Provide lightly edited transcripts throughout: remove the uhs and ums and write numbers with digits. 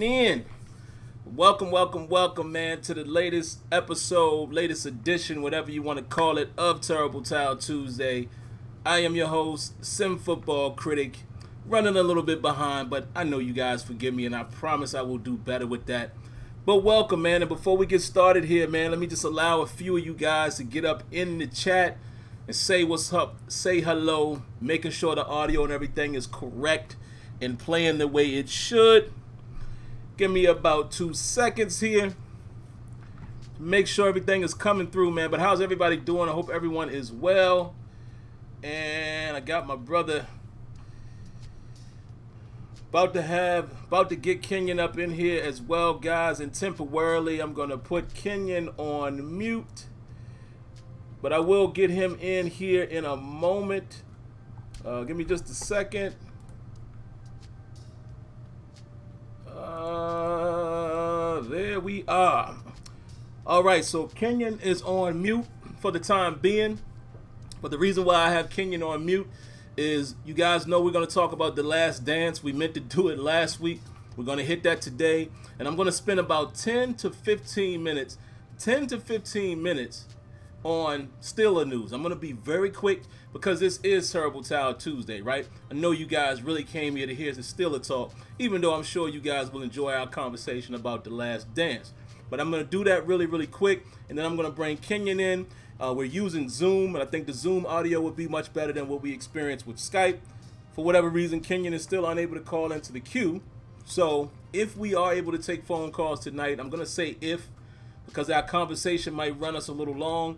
In. Welcome, man, to the latest episode, latest edition, whatever you want to call it, of Terrible Towel Tuesday. I am your host, SimFBallCritic, running a little bit behind, but I know you guys forgive me, and I promise I will do better with that. But welcome, man, and before we get started here, man, let me just allow a few of you guys to get up in the chat and say what's up, say hello, making sure the audio and everything is correct and playing the way it should. Give me about 2 seconds here. Make sure everything is coming through, man. But how's everybody doing? I hope everyone is well. And I got my brother about to get Kenyon up in here as well, guys. And temporarily, I'm gonna put Kenyon on mute. But I will get him in here in a moment. Give me just a second. There we are. All right, so Kenyon is on mute for the time being. But the reason why I have Kenyon on mute is you guys know we're going to talk about The Last Dance. We meant to do it last week. We're going to hit that today. And I'm going to spend about 10 to 15 minutes on Steelers news. I'm going to be very quick because this is Terrible Towel Tuesday, right? I know you guys really came here to hear the Steelers talk, even though I'm sure you guys will enjoy our conversation about The Last Dance. But I'm going to do that really, really quick, and then I'm going to bring Kenyon in. We're using Zoom, and I think the Zoom audio would be much better than what we experienced with Skype. For whatever reason, Kenyon is still unable to call into the queue. So if we are able to take phone calls tonight, I'm going to say if, because our conversation might run us a little long.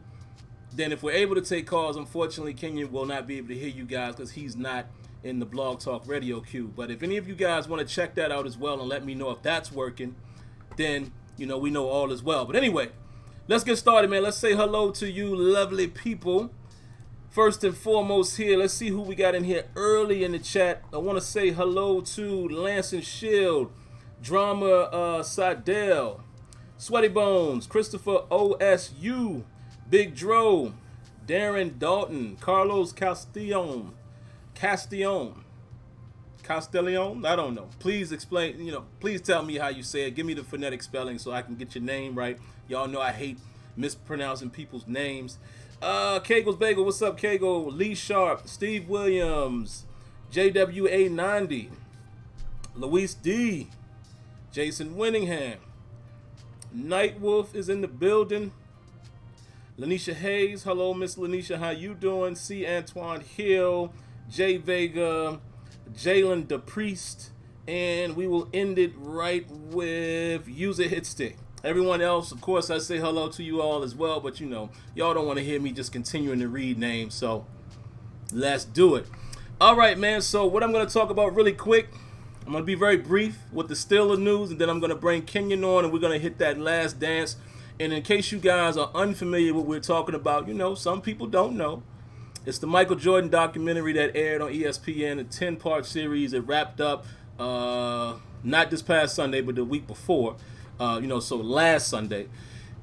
Then if we're able to take calls, unfortunately, Kenyon will not be able to hear you guys because he's not in the Blog Talk Radio queue. But if any of you guys want to check that out as well and let me know if that's working, then, we know all is well. But anyway, let's get started, man. Let's say hello to you lovely people. First and foremost here, let's see who we got in here early in the chat. I want to say hello to Lance and Shield, Drama Sadell, Sweaty Bones, Christopher OSU, Big Dro, Darren Dalton, Carlos Castellon, I don't know. Please explain, please tell me how you say it. Give me the phonetic spelling so I can get your name right. Y'all know I hate mispronouncing people's names. Kegel's Bagel, what's up, Kegel? Lee Sharp, Steve Williams, JWA90, Luis D, Jason Winningham, Nightwolf is in the building. Lanisha Hayes, hello Miss Lanisha, how you doing? C. Antoine Hill, Jay Vega, Jalen DePriest, and we will end it right with User Hitstick. Everyone else, of course, I say hello to you all as well, but y'all don't want to hear me just continuing to read names, so let's do it. All right, man, so what I'm going to talk about really quick, I'm going to be very brief with the Steelers news, and then I'm going to bring Kenyon on, and we're going to hit that Last Dance. And in case you guys are unfamiliar with what we're talking about, some people don't know. It's the Michael Jordan documentary that aired on ESPN, a 10-part series. It wrapped up not this past Sunday, but the week before, so last Sunday.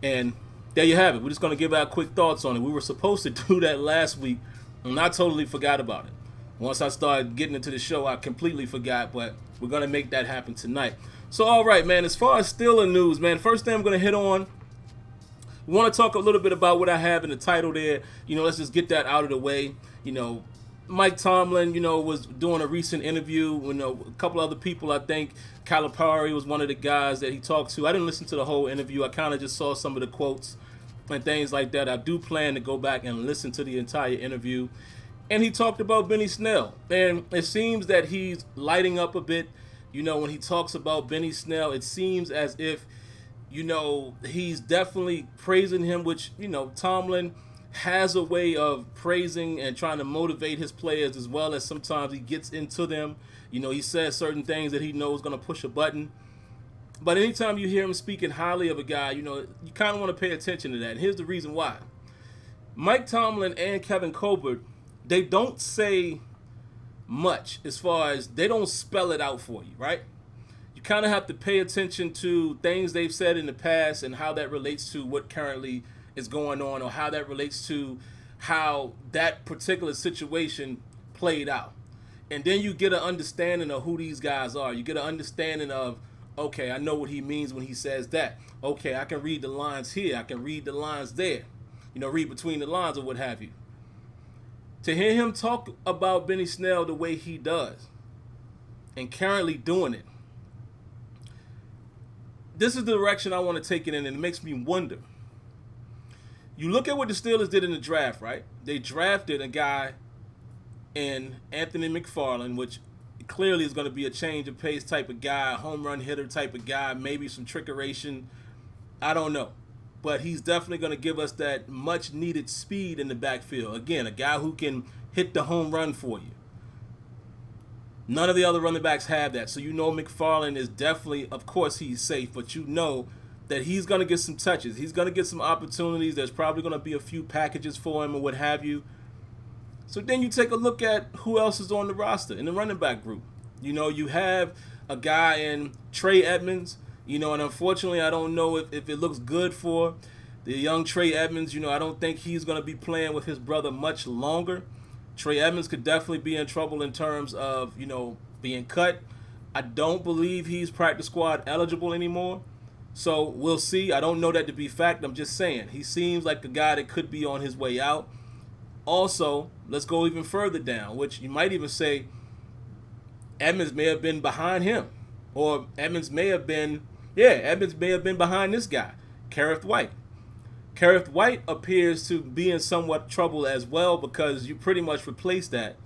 And there you have it. We're just going to give our quick thoughts on it. We were supposed to do that last week, and I totally forgot about it. Once I started getting into the show, I completely forgot, but we're going to make that happen tonight. So, all right, man, as far as Steelers news, man, first thing I'm going to hit on, we want to talk a little bit about what I have in the title there. Let's just get that out of the way. Mike Tomlin, was doing a recent interview. A couple other people, I think Calipari was one of the guys that he talked to. I didn't listen to the whole interview. I kind of just saw some of the quotes and things like that. I do plan to go back and listen to the entire interview. And he talked about Benny Snell. And it seems that he's lighting up a bit. When he talks about Benny Snell, it seems as if he's definitely praising him, which, Tomlin has a way of praising and trying to motivate his players as well as sometimes he gets into them. He says certain things that he knows going to push a button. But anytime you hear him speaking highly of a guy, you kind of want to pay attention to that. And here's the reason why. Mike Tomlin and Kevin Colbert, they don't say much as far as they don't spell it out for you, right? You kind of have to pay attention to things they've said in the past and how that relates to what currently is going on, or how that relates to how that particular situation played out. And then you get an understanding of who these guys are. You get an understanding of, Okay, I know what he means when he says that. Okay, I can read the lines here. I can read the lines there. Read between the lines or what have you. To hear him talk about Benny Snell the way he does and currently doing it, this is the direction I want to take it in, and it makes me wonder. You look at what the Steelers did in the draft, right? They drafted a guy in Anthony McFarland, which clearly is going to be a change of pace type of guy, a home run hitter type of guy, maybe some trickeration. I don't know. But he's definitely going to give us that much needed speed in the backfield. Again, a guy who can hit the home run for you. None of the other running backs have that. So McFarland is definitely, of course he's safe, but that he's going to get some touches. He's going to get some opportunities. There's probably going to be a few packages for him or what have you. So then you take a look at who else is on the roster in the running back group. You have a guy in Trey Edmonds, and unfortunately I don't know if it looks good for the young Trey Edmonds. I don't think he's going to be playing with his brother much longer. Trey Edmonds could definitely be in trouble in terms of, being cut. I don't believe he's practice squad eligible anymore. So we'll see. I don't know that to be fact. I'm just saying. He seems like a guy that could be on his way out. Also, let's go even further down, which you might even say Edmonds may have been behind him. Or Edmonds may have been behind this guy, Kareth White. Kareth White appears to be in somewhat trouble as well because you pretty much replaced that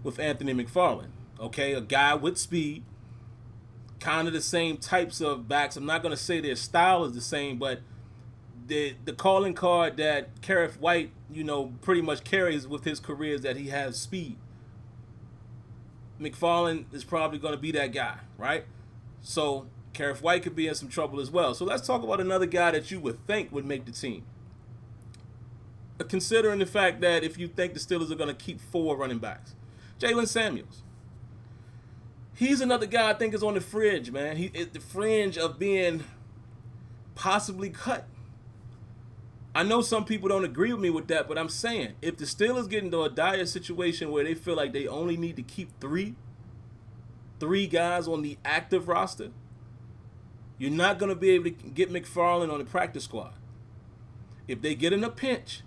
with Anthony McFarland. Okay, a guy with speed, kind of the same types of backs. I'm not going to say their style is the same, but the calling card that Kareth White, pretty much carries with his career is that he has speed. McFarland is probably going to be that guy, right? So Kareth White could be in some trouble as well. So let's talk about another guy that you would think would make the team. Considering the fact that if you think the Steelers are going to keep 4 running backs, Jaylen Samuels. He's another guy I think is on the fringe, man. He is the fringe of being possibly cut. I know some people don't agree with me with that, but I'm saying if the Steelers get into a dire situation where they feel like they only need to keep three guys on the active roster, you're not going to be able to get McFarland on the practice squad. If they get in a pinch,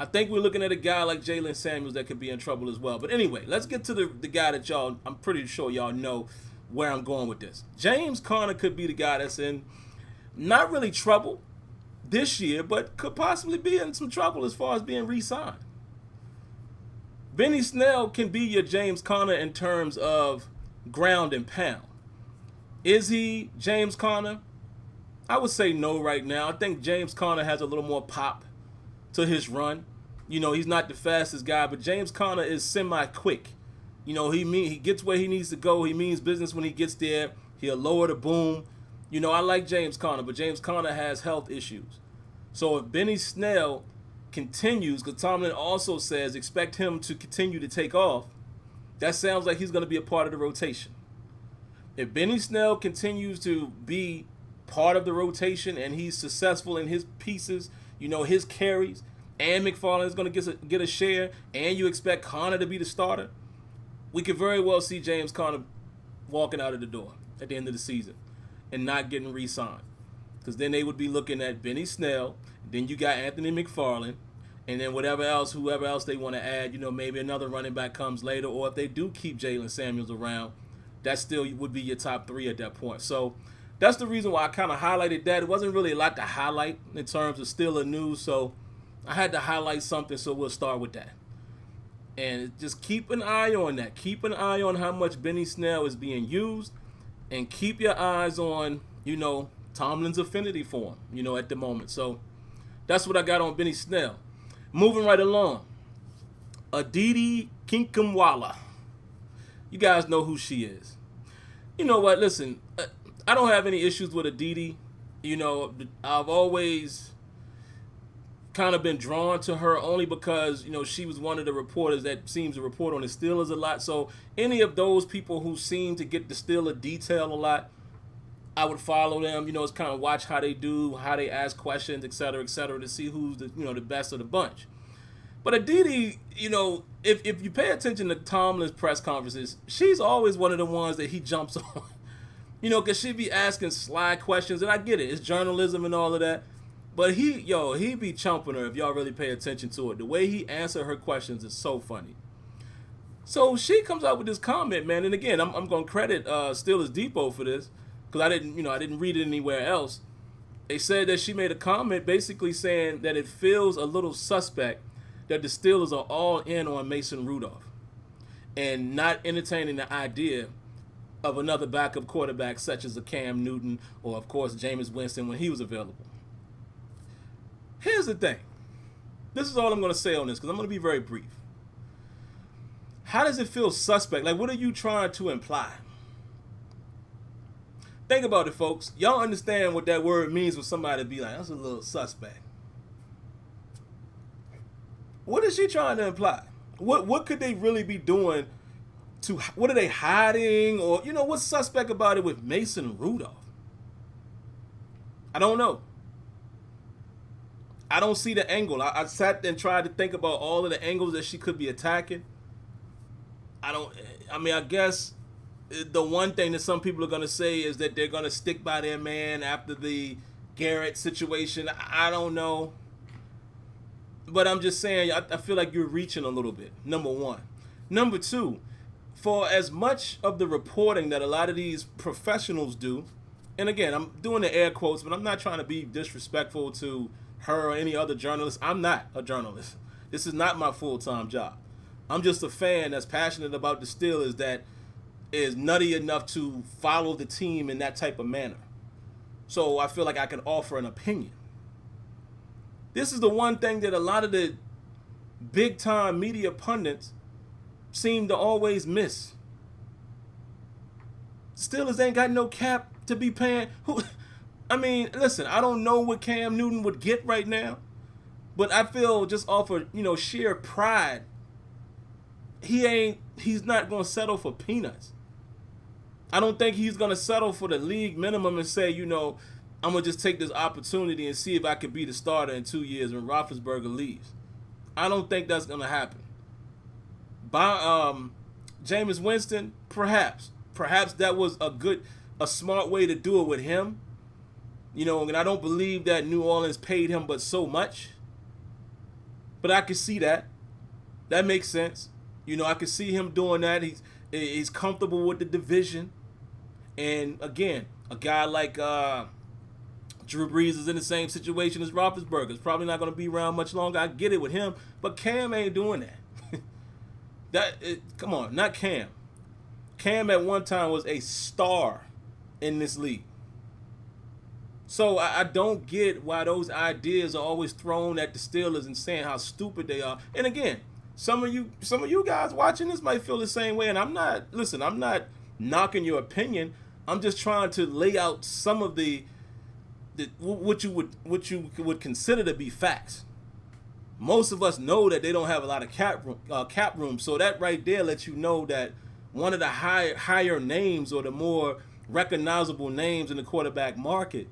I think we're looking at a guy like Jaylen Samuels that could be in trouble as well. But anyway, let's get to the guy that I'm pretty sure y'all know where I'm going with this. James Conner could be the guy that's in not really trouble this year, but could possibly be in some trouble as far as being re-signed. Benny Snell can be your James Conner in terms of ground and pound. Is he James Conner? I would say no right now. I think James Conner has a little more pop to his run. He's not the fastest guy, but James Conner is semi-quick. He gets where he needs to go. He means business when he gets there. He'll lower the boom. I like James Conner, but James Conner has health issues. So if Benny Snell continues, because Tomlin also says expect him to continue to take off, that sounds like he's going to be a part of the rotation. If Benny Snell continues to be part of the rotation and he's successful in his pieces, his carries, and McFarland is going to get a share, and you expect Conner to be the starter, we could very well see James Conner walking out of the door at the end of the season and not getting re-signed. Because then they would be looking at Benny Snell, then you got Anthony McFarland, and then whoever else they want to add, maybe another running back comes later, or if they do keep Jaylen Samuels around, that still would be your top 3 at that point. So that's the reason why I kind of highlighted that. It wasn't really a lot to highlight in terms of Steelers news, so I had to highlight something, so we'll start with that. And just keep an eye on that. Keep an eye on how much Benny Snell is being used, and keep your eyes on, Tomlin's affinity for him, at the moment. So that's what I got on Benny Snell. Moving right along. Aditi Kinkhabwala. You guys know who she is. You know what? Listen, I don't have any issues with Aditi. I've always kind of been drawn to her only because, she was one of the reporters that seems to report on the Steelers a lot. So any of those people who seem to get the Steelers detail a lot, I would follow them. It's kind of watch how they do, how they ask questions, et cetera, to see who's the best of the bunch. But Aditi, if you pay attention to Tomlin's press conferences, she's always one of the ones that he jumps on. You know, because she be asking sly questions, and I get it. It's journalism and all of that. But he be chumping her if y'all really pay attention to it. The way he answered her questions is so funny. So she comes out with this comment, man. And again, I'm going to credit Steelers Depot for this because I didn't read it anywhere else. They said that she made a comment basically saying that it feels a little suspect that the Steelers are all in on Mason Rudolph and not entertaining the idea of another backup quarterback such as a Cam Newton or, of course, Jameis Winston when he was available. Here's the thing. This is all I'm going to say on this because I'm going to be very brief. How does it feel suspect? Like, what are you trying to imply? Think about it, folks. Y'all understand what that word means when somebody be like, that's a little suspect. What is she trying to imply? What could they really be doing what are they hiding? Or, what's suspect about it with Mason Rudolph? I don't know. I don't see the angle. I sat and tried to think about all of the angles that she could be attacking. I guess the one thing that some people are going to say is that they're going to stick by their man after the Garrett situation. I don't know. But I'm just saying, I feel like you're reaching a little bit, number one. Number two, for as much of the reporting that a lot of these professionals do, and again, I'm doing the air quotes, but I'm not trying to be disrespectful to her or any other journalist. I'm not a journalist. This is not my full-time job. I'm just a fan that's passionate about the Steelers that is nutty enough to follow the team in that type of manner. So I feel like I can offer an opinion. This is the one thing that a lot of the big-time media pundits seem to always miss. Steelers ain't got no cap to be paying. Listen, I don't know what Cam Newton would get right now, but I feel just off of, sheer pride, he's not going to settle for peanuts. I don't think he's going to settle for the league minimum and say, I'm going to just take this opportunity and see if I could be the starter in 2 years when Roethlisberger leaves. I don't think that's going to happen. Jameis Winston, perhaps that was a smart way to do it with him. And I don't believe that New Orleans paid him but so much. But I can see that. That makes sense. I can see him doing that. He's comfortable with the division. And again, a guy like Drew Brees is in the same situation as Roethlisberger. It's probably not going to be around much longer. I get it with him. But Cam ain't doing that. Come on, not Cam. Cam at one time was a star in this league. So I don't get why those ideas are always thrown at the Steelers and saying how stupid they are. And again, some of you guys watching this might feel the same way. And I'm not knocking your opinion. I'm just trying to lay out some of what you would consider to be facts. Most of us know that they don't have a lot of cap room. So that right there lets you know that one of the higher names or the more recognizable names in the quarterback market,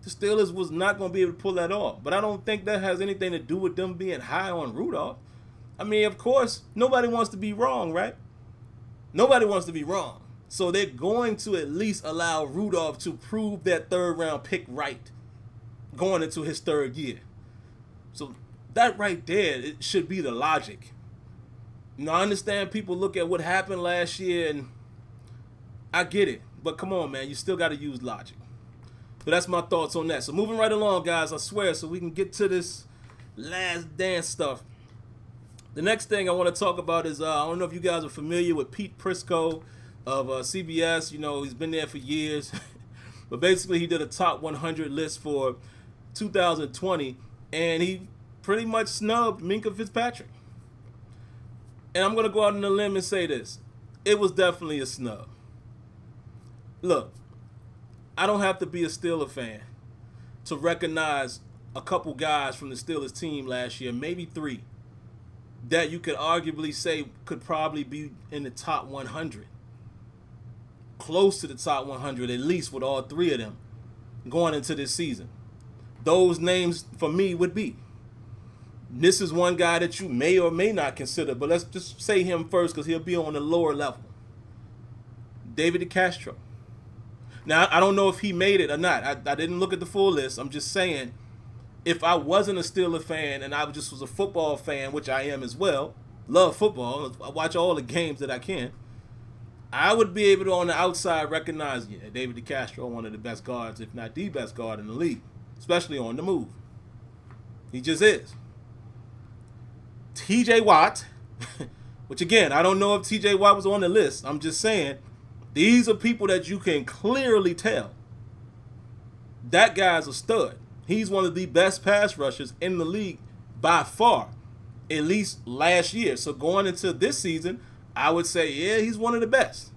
the Steelers was not going to be able to pull that off. But I don't think that has anything to do with them being high on Rudolph. Of course, nobody wants to be wrong, right? Nobody wants to be wrong. So they're going to at least allow Rudolph to prove that third-round pick right going into his third year. So that right there, it should be the logic. I understand people look at what happened last year, and I get it. But come on, man, you still got to use logic. But that's my thoughts on that. So moving right along, guys, I swear, so we can get to this last dance stuff. The next thing I want to talk about is, I don't know if you guys are familiar with Pete Prisco of CBS. He's been there for years. But basically, he did a top 100 list for 2020, and he pretty much snubbed Minkah Fitzpatrick. And I'm going to go out on a limb and say this. It was definitely a snub. Look, I don't have to be a Steelers fan to recognize a couple guys from the Steelers team last year, maybe three, that you could arguably say could probably be in the top 100. Close to the top 100, at least with all three of them going into this season. Those names, for me, would be. This is one guy that you may or may not consider, but let's just say him first because he'll be on the lower level. David DeCastro. Now, I don't know if he made it or not. I didn't look at the full list. I'm just saying, if I wasn't a Steelers fan and I just was a football fan, which I am as well, love football, I watch all the games that I can, I would be able to, on the outside, recognize, yeah, David DeCastro, one of the best guards, if not the best guard in the league, especially on the move. He just is. TJ Watt, which again, I don't know if TJ Watt was on the list. I'm just saying, these are people that you can clearly tell. That guy's a stud. He's one of the best pass rushers in the league by far, at least last year. So going into this season, I would say, yeah, he's one of the best.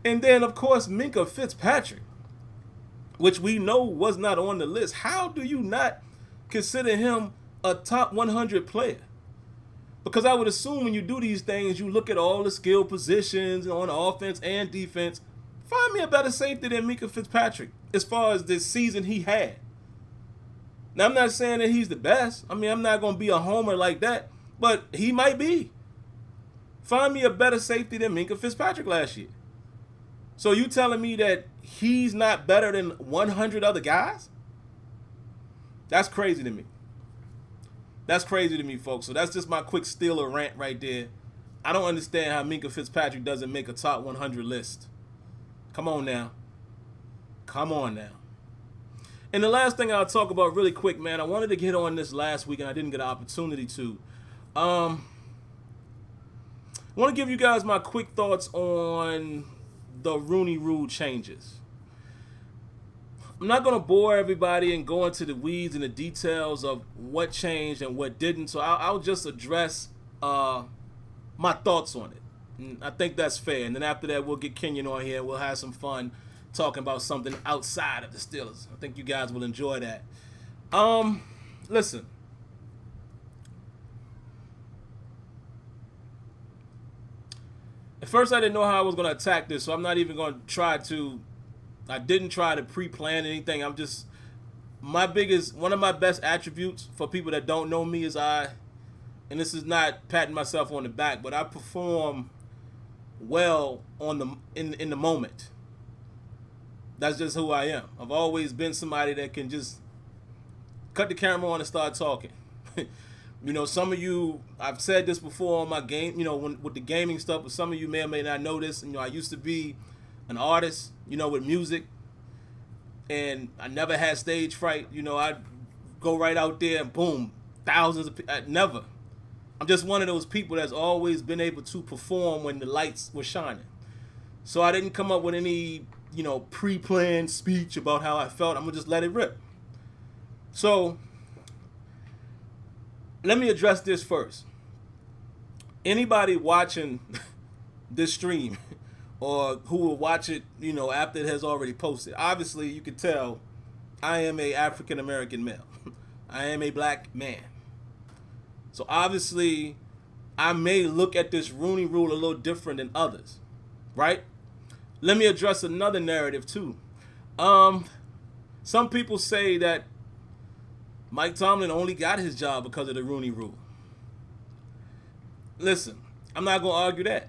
And then, of course, Minkah Fitzpatrick, which we know was not on the list. How do you not consider him a top 100 player? Because I would assume when you do these things, you look at all the skill positions on offense and defense. Find me a better safety than Minkah Fitzpatrick as far as this season he had. Now, I'm not saying that he's the best. I mean, I'm not going to be a homer like that, but he might be. Find me a better safety than Minkah Fitzpatrick last year. So you telling me that he's not better than 100 other guys? That's crazy to me. That's crazy to me, folks. So that's just my quick Steeler rant right there. I don't understand how Minkah Fitzpatrick doesn't make a top 100 list. Come on now. Come on now. And the last thing I'll talk about really quick, man, I wanted to get on this last week and I didn't get an opportunity to. I want to give you guys my quick thoughts on the Rooney Rule changes. I'm not going to bore everybody and go into the weeds and the details of what changed and what didn't, so I'll just address my thoughts on it. And I think that's fair. And then after that, we'll get Kenyon on here and we'll have some fun talking about something outside of the Steelers. I think you guys will enjoy that. Listen. At first, I didn't know how I was going to attack this, so I'm not even going to try to. I didn't try to pre-plan anything. I'm just one of my best attributes for people that don't know me is and this is not patting myself on the back, but I perform well in the moment. That's just who I am. I've always been somebody that can just cut the camera on and start talking. You know, some of you, I've said this before on my game, you know, with the gaming stuff, but some of you may or may not know this. You know, I used to be an artist, you know, with music, and I never had stage fright. You know, I'd go right out there and boom, thousands of people. Never. I'm just one of those people that's always been able to perform when the lights were shining. So I didn't come up with any, you know, pre-planned speech about how I felt. I'm going to just let it rip. So let me address this first. Anybody watching this stream or who will watch it, you know, after it has already posted, obviously you can tell I am a African-American male. I am a black man. So obviously I may look at this Rooney Rule a little different than others, right? Let me address another narrative too. Some people say that Mike Tomlin only got his job because of the Rooney Rule. Listen, I'm not going to argue that.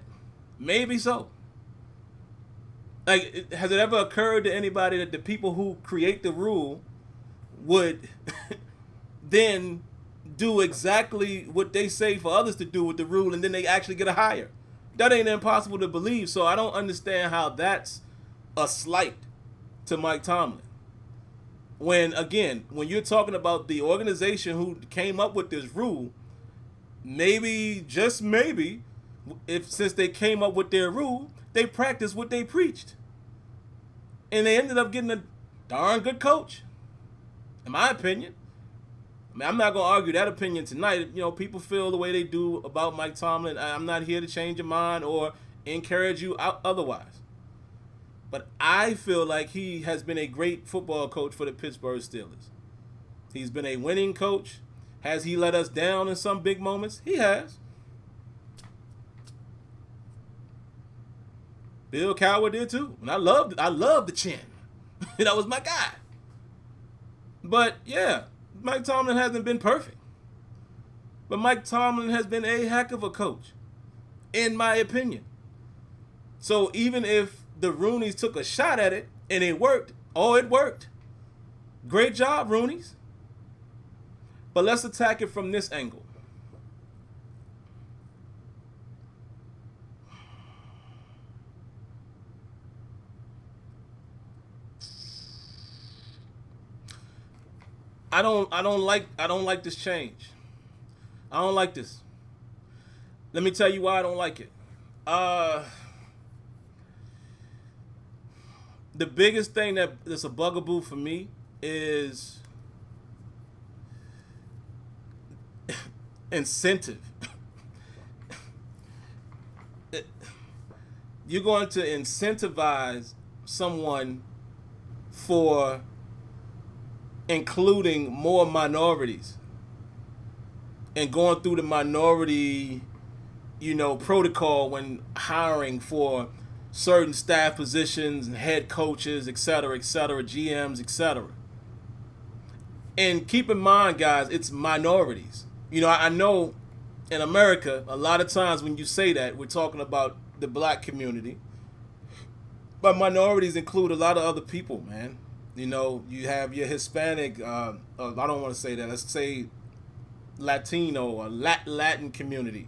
Maybe so. Like, has it ever occurred to anybody that the people who create the rule would then do exactly what they say for others to do with the rule and then they actually get a hire? That ain't impossible to believe, so I don't understand how that's a slight to Mike Tomlin. When, again, when you're talking about the organization who came up with this rule, maybe, just maybe, since they came up with their rule, they practiced what they preached. And they ended up getting a darn good coach, in my opinion. I mean, I'm not going to argue that opinion tonight. You know, people feel the way they do about Mike Tomlin. I'm not here to change your mind or encourage you otherwise. But I feel like he has been a great football coach for the Pittsburgh Steelers. He's been a winning coach. Has he let us down in some big moments? He has. Bill Cowher did too. And I loved the chin. That was my guy. But yeah, Mike Tomlin hasn't been perfect. But Mike Tomlin has been a heck of a coach, in my opinion. So even if the Rooneys took a shot at it, And it worked. Oh, it worked. Great job, Roonies. But let's attack it from this angle. I don't like this change. I don't like this. Let me tell you why I don't like it. The biggest thing that's a bugaboo for me is incentive. You're going to incentivize someone for including more minorities and going through the minority, protocol when hiring for certain staff positions and head coaches, et cetera, GMs, et cetera. And keep in mind, guys, it's minorities. I know in America, a lot of times when you say that, we're talking about the black community. But minorities include a lot of other people, man. You have your Hispanic, I don't want to say that, let's say Latino or Latin community.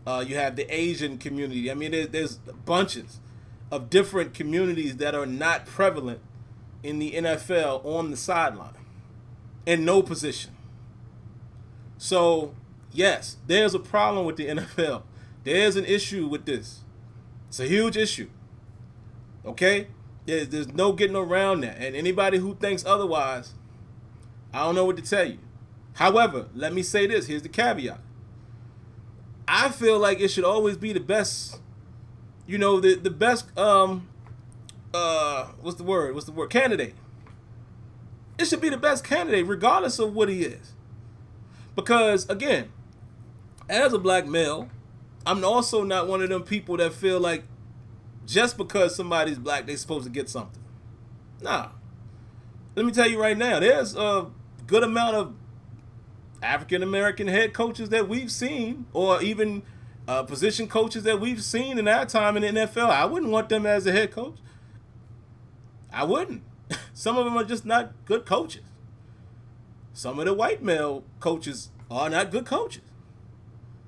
You have the Asian community. I mean, there's bunches of different communities that are not prevalent in the NFL on the sideline in no position. So, yes, there's a problem with the NFL. There's an issue with this. It's a huge issue. Okay? There's no getting around that. And anybody who thinks otherwise, I don't know what to tell you. However, let me say this. Here's the caveat. I feel like it should always be the best, the best, what's the word? Candidate. It should be the best candidate regardless of what he is. Because, again, as a black male, I'm also not one of them people that feel like just because somebody's black, they're supposed to get something. Nah. Let me tell you right now, there's a good amount of African-American head coaches that we've seen, or even position coaches that we've seen in our time in the NFL. I wouldn't want them as a head coach. I wouldn't. Some of them are just not good coaches. Some of the white male coaches are not good coaches.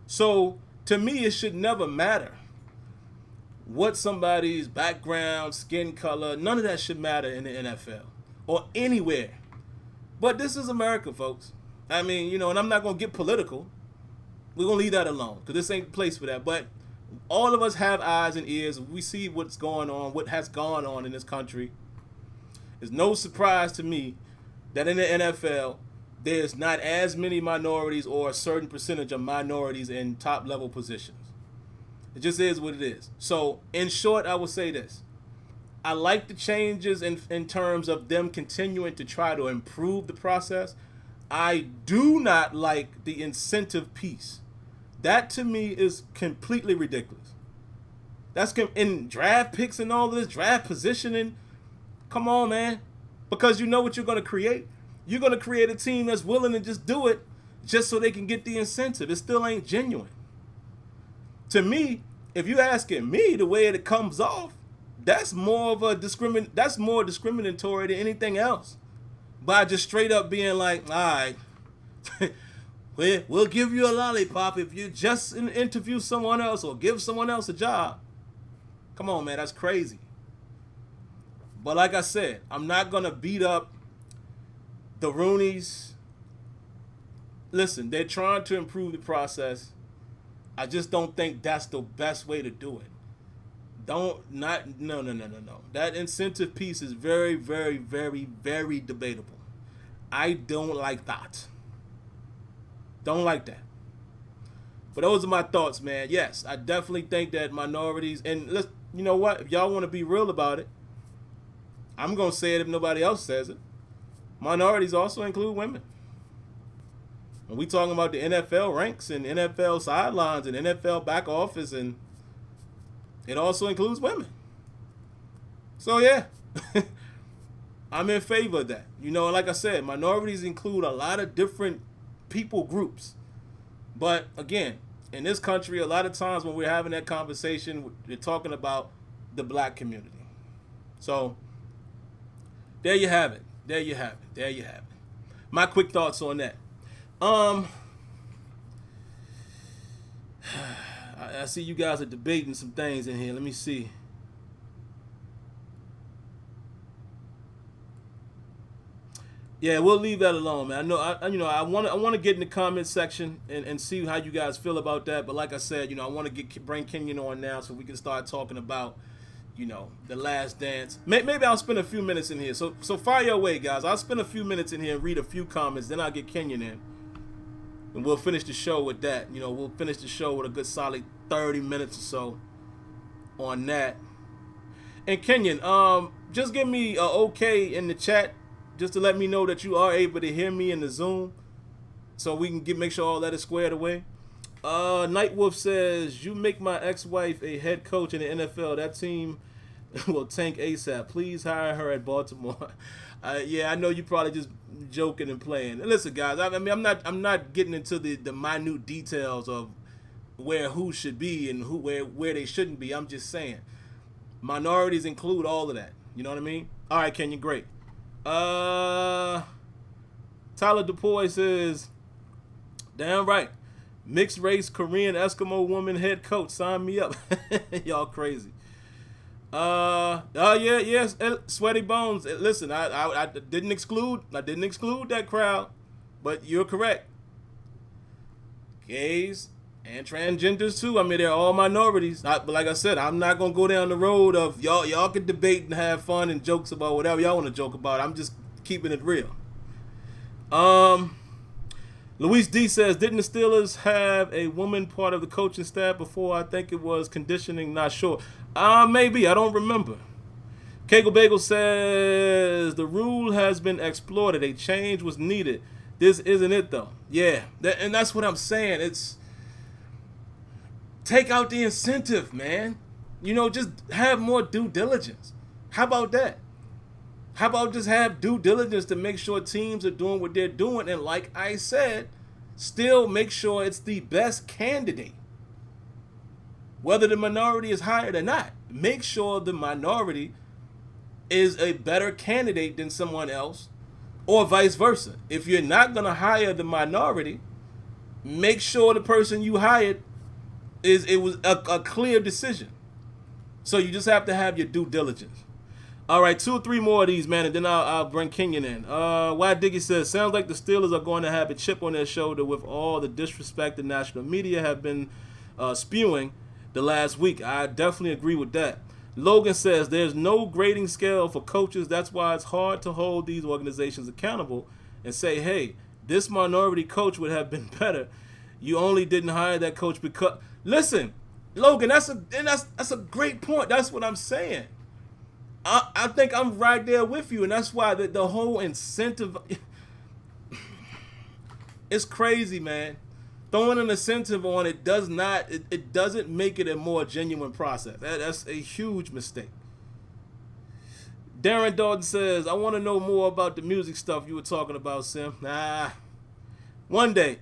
So, to me, it should never matter what somebody's background, skin color, none of that should matter in the NFL or anywhere. But this is America, folks. I mean, and I'm not going to get political. We're going to leave that alone because this ain't the place for that. But all of us have eyes and ears. We see what's going on, what has gone on in this country. It's no surprise to me that in the NFL, there's not as many minorities or a certain percentage of minorities in top-level positions. It just is what it is. So, in short, I will say this. I like the changes in terms of them continuing to try to improve the process. I do not like the incentive piece. That, to me, is completely ridiculous. That's in draft picks and all this, draft positioning. Come on, man. Because you know what you're going to create. You're going to create a team that's willing to just do it just so they can get the incentive. It still ain't genuine. To me, if you're asking me the way it comes off, that's more of that's more discriminatory than anything else. By just straight up being like, all right, we'll give you a lollipop if you just interview someone else or give someone else a job. Come on, man, that's crazy. But like I said, I'm not going to beat up the Rooneys. Listen, they're trying to improve the process. I just don't think that's the best way to do it. No. That incentive piece is very, very, very, very debatable. I don't like that. Don't like that. But those are my thoughts, man. Yes, I definitely think that minorities, and you know what? If y'all want to be real about it, I'm going to say it if nobody else says it. Minorities also include women. When we talking about the NFL ranks and NFL sidelines and NFL back office, and it also includes women. So, yeah, I'm in favor of that. And like I said, minorities include a lot of different people groups. But, again, in this country, a lot of times when we're having that conversation, we're talking about the black community. So, there you have it. There you have it. There you have it. My quick thoughts on that. I see you guys are debating some things in here. Let me see. Yeah, we'll leave that alone, man. I know, I want to get in the comment section and see how you guys feel about that. But like I said, I want to bring Kenyon on now so we can start talking about, the Last Dance. Maybe I'll spend a few minutes in here. So fire away, guys. I'll spend a few minutes in here and read a few comments. Then I'll get Kenyon in, and we'll finish the show with that. We'll finish the show with a good solid 30 minutes or so on that. And Kenyon, just give me a okay in the chat, just to let me know that you are able to hear me in the Zoom, so we can make sure all that is squared away. Nightwolf says, you make my ex-wife a head coach in the NFL. That team will tank ASAP. Please hire her at Baltimore. Yeah, I know you probably just joking and playing. And listen, guys, I mean, I'm not getting into the minute details of who should be and where they shouldn't be. I'm just saying, minorities include all of that. You know what I mean? All right, Kenyon, great. Tyler DePoy says, damn right, mixed race Korean Eskimo woman head coach, sign me up. Y'all crazy. Yes, Sweaty Bones. Listen, I didn't exclude that crowd, but you're correct. Gays and transgenders too. I mean, they're all minorities. But like I said, I'm not gonna go down the road of y'all can debate and have fun and jokes about whatever y'all want to joke about. I'm just keeping it real. Luis D says, didn't the Steelers have a woman part of the coaching staff before? I think it was conditioning, not sure. Maybe, I don't remember. Kegel Bagel says, the rule has been exploited. A change was needed. This isn't it though. Yeah, and that's what I'm saying. It's take out the incentive, man. Just have more due diligence. How about that? How about just have due diligence to make sure teams are doing what they're doing, and like I said, still make sure it's the best candidate. Whether the minority is hired or not, make sure the minority is a better candidate than someone else, or vice versa. If you're not going to hire the minority, make sure the person you hired it was a clear decision. So you just have to have your due diligence. All right, 2 or 3 more of these, man, and then I'll bring Kenyon in. Why Diggy says, sounds like the Steelers are going to have a chip on their shoulder with all the disrespect the national media have been spewing the last week. I definitely agree with that. Logan says, there's no grading scale for coaches. That's why it's hard to hold these organizations accountable and say, hey, this minority coach would have been better. You only didn't hire that coach because... Listen, Logan, that's a great point. That's what I'm saying. I think I'm right there with you, and that's why the whole incentive... It's crazy, man. Throwing an incentive on it doesn't make it a more genuine process. That's a huge mistake. Darren Dalton says, I want to know more about the music stuff you were talking about, Sim. Nah. One day.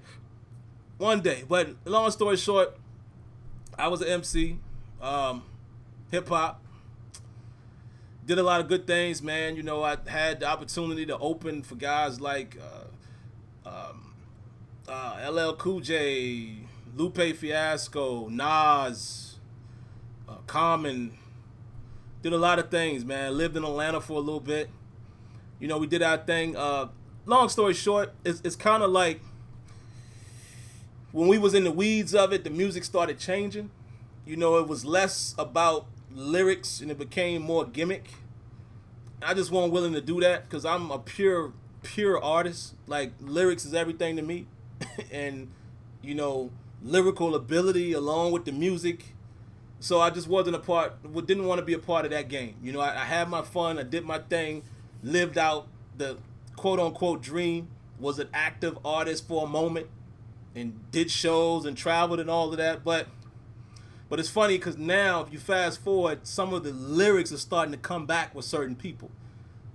But long story short, I was an MC, hip-hop. Did a lot of good things, man. I had the opportunity to open for guys like LL Cool J, Lupe Fiasco, Nas, Common. Did a lot of things, man. Lived in Atlanta for a little bit. We did our thing. Long story short, it's kind of like when we was in the weeds of it, the music started changing. It was less about lyrics and it became more gimmick. I just wasn't willing to do that because I'm a pure artist. Like, lyrics is everything to me. And, lyrical ability along with the music. So I just didn't want to be a part of that game. I had my fun, I did my thing, lived out the quote-unquote dream, was an active artist for a moment, and did shows and traveled and all of that. But it's funny because now, if you fast forward, some of the lyrics are starting to come back with certain people.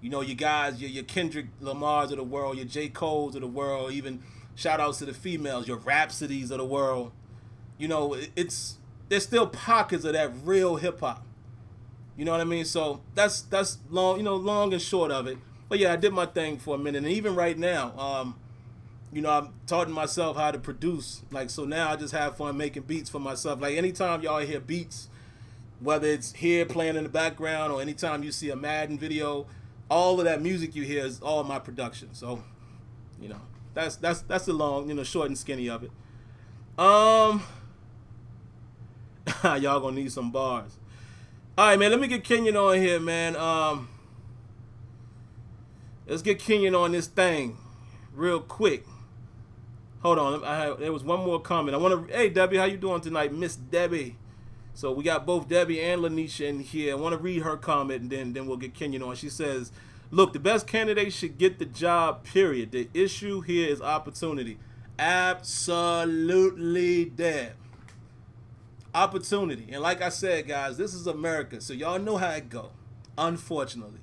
Your guys, your Kendrick Lamars of the world, your J. Cole's of the world, even shout outs to the females, your Rhapsodies of the world. There's still pockets of that real hip hop. You know what I mean? So that's long, long and short of it. But yeah, I did my thing for a minute, and even right now, I'm taught myself how to produce. Like, so now I just have fun making beats for myself. Like, anytime y'all hear beats, whether it's here playing in the background or anytime you see a Madden video, all of that music you hear is all my production. So, that's the long, short and skinny of it. Y'all gonna need some bars. All right, man. Let me get Kenyon on here, man. Let's get Kenyon on this thing real quick. Hold on. There was one more comment. Hey, Debbie, how you doing tonight, Miss Debbie? So we got both Debbie and Lanisha in here. I want to read her comment, and then we'll get Kenyon on. She says, look, the best candidate should get the job, period. The issue here is opportunity. Absolutely, Deb. Opportunity. And like I said, guys, this is America, so y'all know how it go, unfortunately.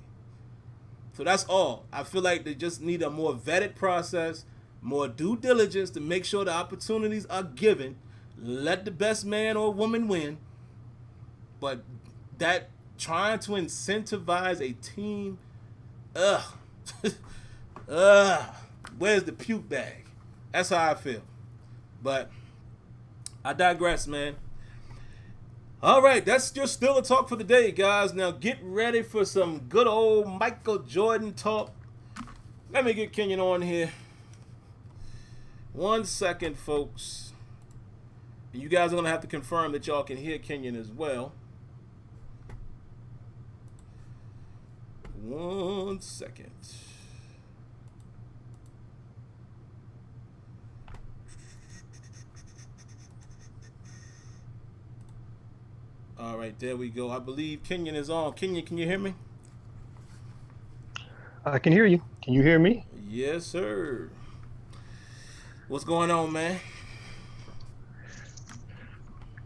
So that's all. I feel like they just need a more vetted process, more due diligence to make sure the opportunities are given. Let the best man or woman win. But that trying to incentivize a team, where's the puke bag? That's how I feel. But I digress, man. All right, that's just still a talk for the day, guys. Now get ready for some good old Michael Jordan talk. Let me get Kenyon on here. 1 second, folks. And you guys are going to have to confirm that y'all can hear Kenyon as well. 1 second. All right, there we go. I believe Kenyon is on. Kenyon, can you hear me? I can hear you. Can you hear me? Yes, sir. What's going on, man?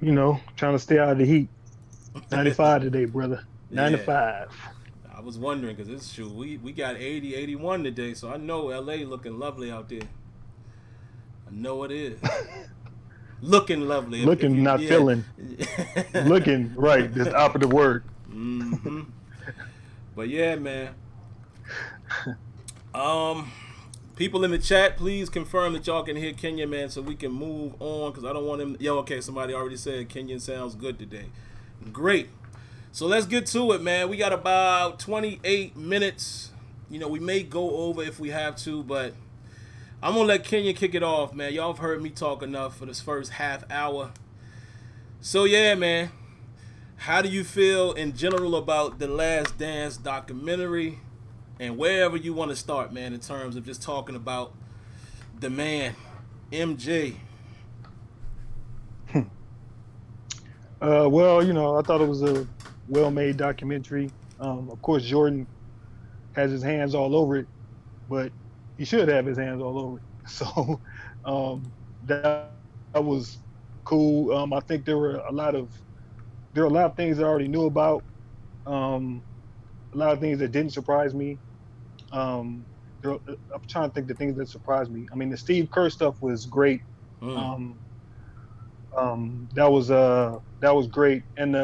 Trying to stay out of the heat. 95 today, brother. 95. I was wondering because it's true. We got 80, 81 today, so I know LA looking lovely out there. I know it is. Looking lovely. Looking, not feeling. Looking, right. That's the opposite word. Mm-hmm. But yeah, man. People in the chat, please confirm that y'all can hear Kenyon, man, so we can move on because I don't want him. Okay, somebody already said Kenyon sounds good today. Great. So let's get to it, man. We got about 28 minutes. We may go over if we have to, but I'm going to let Kenyon kick it off, man. Y'all have heard me talk enough for this first half hour. So, yeah, man. How do you feel in general about the Last Dance documentary? And wherever you want to start, man, in terms of just talking about the man, MJ. Well, I thought it was a well-made documentary. Of course, Jordan has his hands all over it, but he should have his hands all over it. So that was cool. I think there were a lot of things I already knew about. A lot of things that didn't surprise me. I'm trying to think the things that surprised me. I mean, the Steve Kerr stuff was great. That was great, and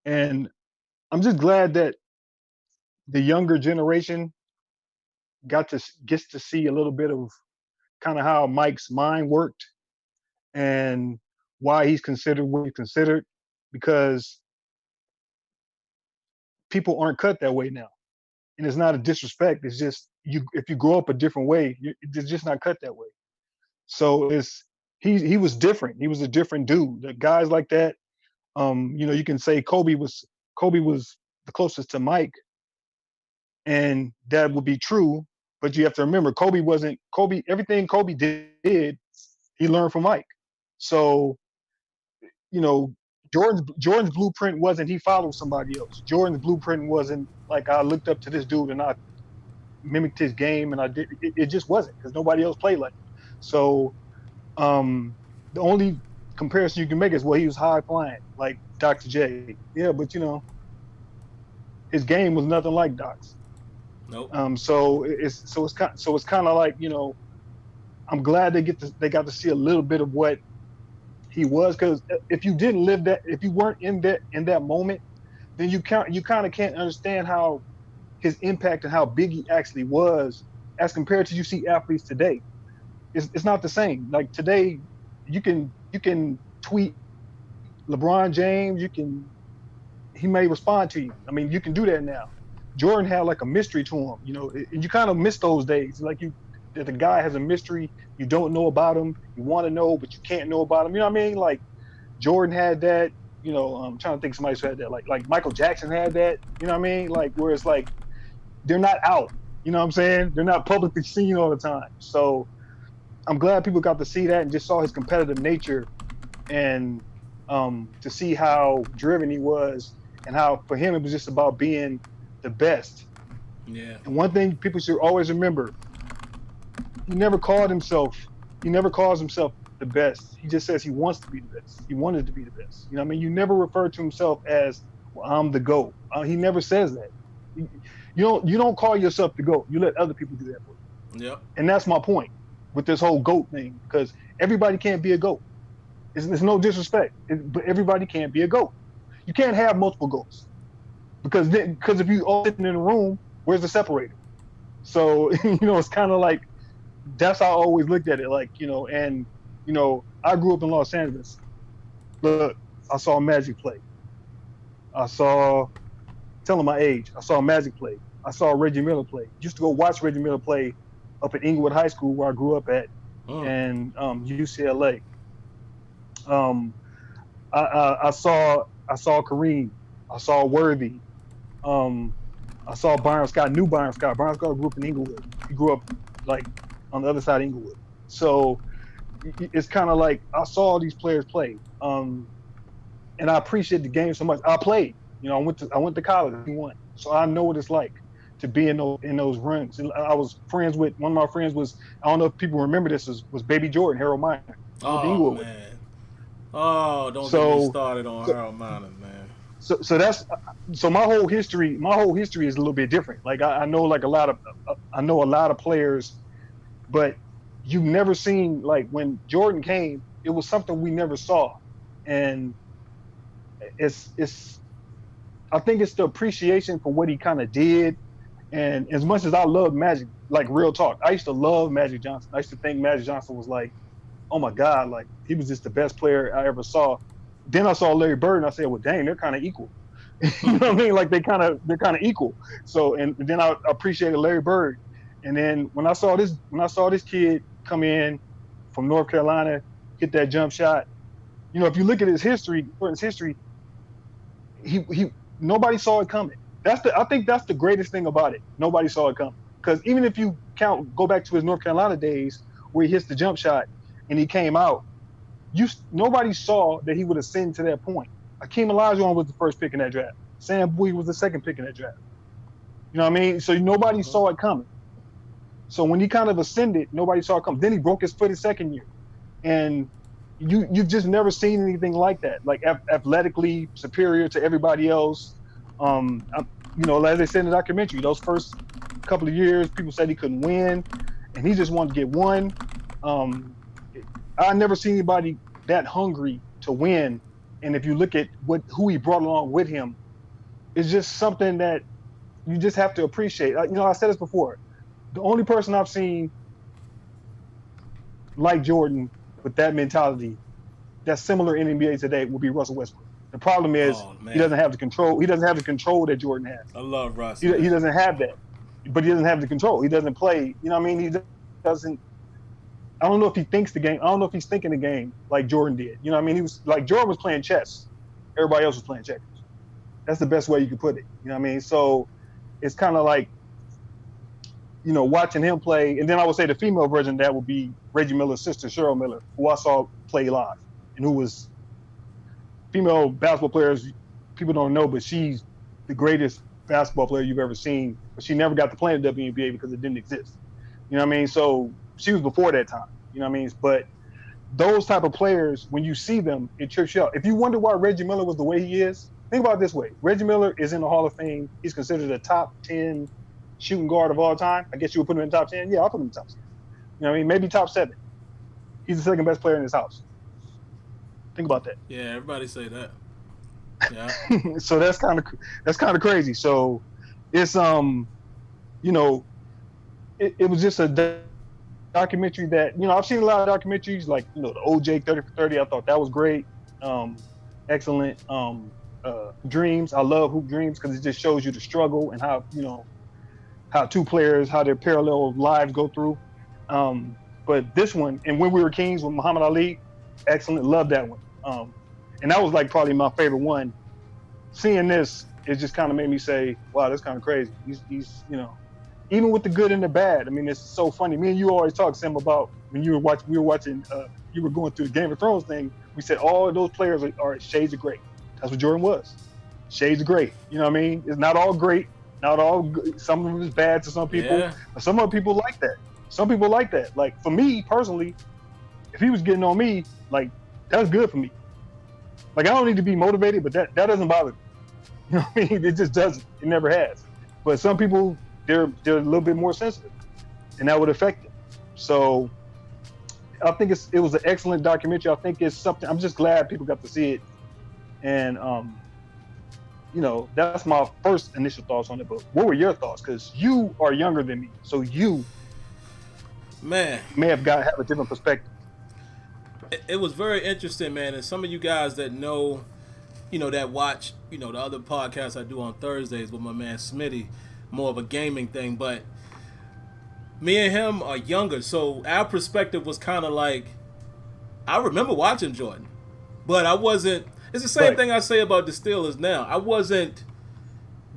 I'm just glad that the younger generation gets to see a little bit of kind of how Mike's mind worked and why he's considered what he's considered, because people aren't cut that way now. And it's not a disrespect. It's just if you grow up a different way, it's just not cut that way. So he was different. He was a different dude. The guys like that, you can say Kobe was the closest to Mike, and that would be true. But you have to remember, everything Kobe did, he learned from Mike. So, Jordan's blueprint wasn't he followed somebody else. Jordan's blueprint wasn't like I looked up to this dude and I mimicked his game and I did. It just wasn't, because nobody else played like him. So the only comparison you can make is, well, he was high flying like Dr. J. Yeah, but his game was nothing like Doc's. Nope. So it's kind of like, I'm glad they got to see a little bit of what he was, because if you didn't live that, if you weren't in that moment, then you kind of can't understand how his impact and how big he actually was as compared to you see athletes today. It's not the same. Like today, you can tweet LeBron James, he may respond to you. I mean, you can do that now. Jordan had like a mystery to him, and you kind of miss those days. Like that the guy has a mystery, you don't know about him, you want to know, but you can't know about him. You know what I mean? Like Jordan had that, I'm trying to think of somebody who had that. Like Michael Jackson had that, you know what I mean? Like where it's like, they're not out, you know what I'm saying? They're not publicly seen all the time. So I'm glad people got to see that and just saw his competitive nature and to see how driven he was and how for him it was just about being the best. Yeah. And one thing people should always remember, he never calls himself the best. He just says he wants to be the best. He wanted to be the best. You know what I mean? You never refer to himself as, well, I'm the GOAT. He never says that. You don't call yourself the GOAT. You let other people do that for you. Yep. And that's my point with this whole GOAT thing, because everybody can't be a GOAT. It's no disrespect, but everybody can't be a GOAT. You can't have multiple GOATs because if you all sitting in a room, where's the separator? So it's kind of like that's how I always looked at it. Like and I grew up in Los Angeles. Look, I saw Magic play. Telling my age, I saw Magic play. I saw Reggie Miller play. Used to go watch Reggie Miller play up at Inglewood High School where I grew up at, and UCLA. I saw Kareem. I saw Worthy. I saw Byron Scott. Knew Byron Scott. Byron Scott grew up in Inglewood. He grew up like on the other side of Inglewood. So it's kind of like I saw all these players play, and I appreciate the game so much. I played. I went to college. I won. So I know what it's like to be in those runs. And I was friends with one of my friends was, I don't know if people remember this, was Baby Jordan, Harold Miner. Oh man. Oh, don't get me started on Harold Miner, man. So my whole history is a little bit different. Like I know like a lot of players, but you've never seen, like when Jordan came, it was something we never saw. And I think it's the appreciation for what he kind of did. And as much as I love Magic, like real talk, I used to love Magic Johnson. I used to think Magic Johnson was like, oh my God, like he was just the best player I ever saw. Then I saw Larry Bird and I said, well, dang, they're kind of equal. You know what I mean? Like they're kind of equal. So, and then I appreciated Larry Bird. And then when I saw this kid come in from North Carolina, hit that jump shot, if you look at his history, he nobody saw it coming. I think that's the greatest thing about it. Nobody saw it coming. Because even if you go back to his North Carolina days where he hits the jump shot and he came out, nobody saw that he would ascend to that point. Akeem Olajuwon was the first pick in that draft. Sam Bowie was the second pick in that draft. You know what I mean? So nobody saw it coming. So when he kind of ascended, nobody saw it coming. Then he broke his foot his second year. And you've just never seen anything like that, like athletically superior to everybody else. As they said in the documentary, those first couple of years, people said he couldn't win, and he just wanted to get one. I never seen anybody that hungry to win. And if you look at who he brought along with him, it's just something that you just have to appreciate. I said this before. The only person I've seen like Jordan with that mentality that's similar in NBA today would be Russell Westbrook. The problem is he doesn't have the control. He doesn't have the control that Jordan has. I love Russ. He doesn't have that, but he doesn't have the control. He doesn't play. You know what I mean? He doesn't. I don't know if he thinks the game. I don't know if he's thinking the game like Jordan did. You know what I mean? He was like Jordan was playing chess. Everybody else was playing checkers. That's the best way you could put it. You know what I mean? So it's kind of like, watching him play. And then I would say the female version of that would be Reggie Miller's sister, Cheryl Miller, who I saw play live, and who was female basketball players. People don't know, but she's the greatest basketball player you've ever seen. But she never got to play in the WNBA because it didn't exist. You know what I mean? So she was before that time. You know what I mean? But those type of players, when you see them, it trips you out. If you wonder why Reggie Miller was the way he is, think about it this way. Reggie Miller is in the Hall of Fame. He's considered a top 10 shooting guard of all time. I guess you would put him in the top 10. Yeah, I'll put him in the top 10. You know what I mean? Maybe top 7. He's the second best player in his house. Think about that. Yeah, everybody say that. Yeah. So that's kind of crazy. So it's you know, it was just a documentary that, you know, I've seen a lot of documentaries like, you know, the OJ 30 for 30. I thought that was great. Excellent. Dreams. I love Hoop Dreams because it just shows you the struggle and how, you know, how two players, how their parallel lives go through. But this one, and When We Were Kings with Muhammad Ali, excellent. Love that one. And that was like probably my favorite one. Seeing this, it just kind of made me say, wow, that's kind of crazy. He's, you know, even with the good and the bad. I mean, it's so funny. Me and you always talk, Sam, about when you were watching, you were going through the Game of Thrones thing. We said all of those players are shades of great. That's what Jordan was. Shades of great. You know what I mean? It's not all great, not all good. Some of it is bad to some people, but some other people like that. Some people like that. Like for me personally, if he was getting on me, like that's good for me. Like I don't need to be motivated, but that doesn't bother me. You know what I mean? It just doesn't. It never has. But some people, they're a little bit more sensitive, and that would affect them. So I think it was an excellent documentary. I think it's something. I'm just glad people got to see it, and you know, that's my first initial thoughts on it. But what were your thoughts? Because you are younger than me, so you may have a different perspective. It was very interesting, man. And some of you guys that know, you know, that watch, you know, the other podcasts I do on Thursdays with my man Smitty, more of a gaming thing, but me and him are younger, so our perspective was kind of like, I remember watching Jordan, but I wasn't, it's the same thing I say about the Steelers now. I wasn't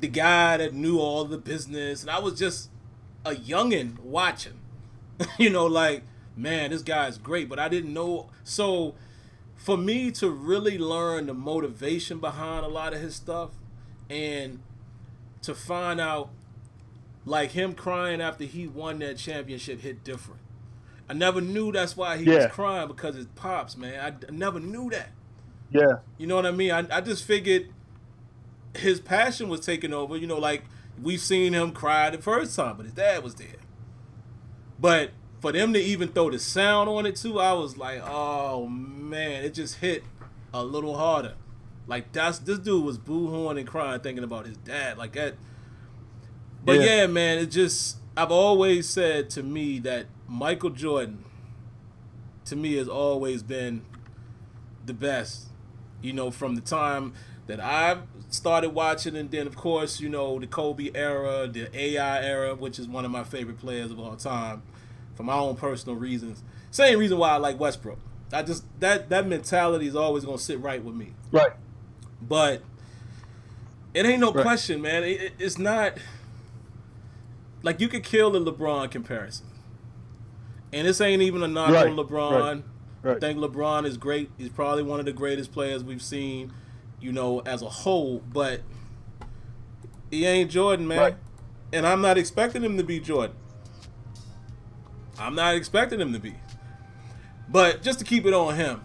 the guy that knew all the business, and I was just a youngin' watching, you know, like, man, this guy's great, but I didn't know. So for me to really learn the motivation behind a lot of his stuff and to find out, like him crying after he won that championship hit different. I never knew that's why he was crying, because his pops, man. I never knew that. Yeah. You know what I mean? I just figured his passion was taking over. You know, like we've seen him cry the first time, but his dad was there. But for them to even throw the sound on it too, I was like, oh man, it just hit a little harder. Like this dude was boo-hooing and crying thinking about his dad like that. But yeah, man, it just, I've always said to me that Michael Jordan, to me, has always been the best. You know, from the time that I started watching, and then of course, you know, the Kobe era, the AI era, which is one of my favorite players of all time, for my own personal reasons. Same reason why I like Westbrook. I just that mentality is always gonna sit right with me. Right. But it ain't no question, man. It's not like you could kill the LeBron comparison, and this ain't even a knock on LeBron. Right. I think LeBron is great. He's probably one of the greatest players we've seen, you know, as a whole. But he ain't Jordan, man. Right. And I'm not expecting him to be Jordan. I'm not expecting him to be. But just to keep it on him,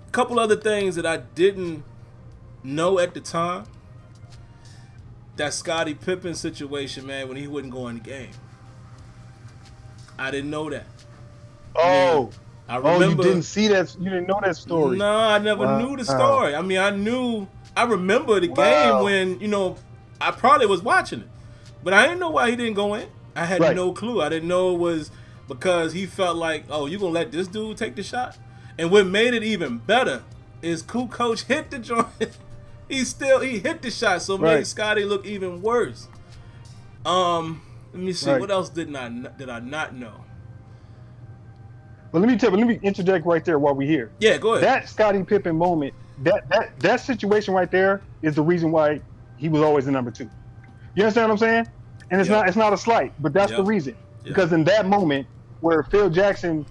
a couple other things that I didn't know at the time. That Scottie Pippen situation, man, when he wouldn't go in the game. I didn't know that. Oh. I remember, you didn't see that? You didn't know that story? No, I never knew the story. I mean, I remember the game when, you know, I probably was watching it. But I didn't know why he didn't go in. I had no clue. I didn't know it was because he felt like, oh, you going to let this dude take the shot? And what made it even better is Coach hit the joint. He hit the shot, so made Scottie look even worse. Let me see. What else did I not know? Well, let me interject right there while we're here. Yeah, go ahead. That Scottie Pippen moment, that situation right there is the reason why he was always the number 2. You understand what I'm saying? And it's not a slight, but that's the reason. Because in that moment where Phil Jackson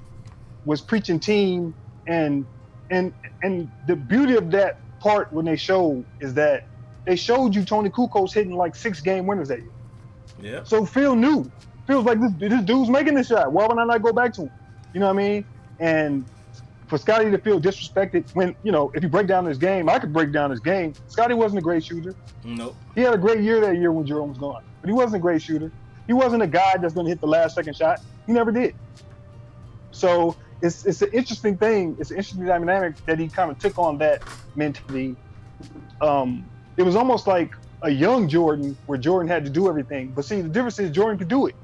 was preaching team, and the beauty of that part when they showed is that they showed you Tony Kukoc hitting like 6 game winners that year. Yeah. So Phil knew. Phil's like, this dude's making this shot. Why would I not go back to him? You know what I mean? And for Scottie to feel disrespected when, you know, if you break down his game, I could break down his game. Scottie wasn't a great shooter. Nope. He had a great year that year when Jerome was gone, but he wasn't a great shooter. He wasn't a guy that's going to hit the last second shot. He never did. So it's an interesting thing. It's an interesting dynamic that he kind of took on that mentality. It was almost like a young Jordan where Jordan had to do everything. But see, the difference is Jordan could do it.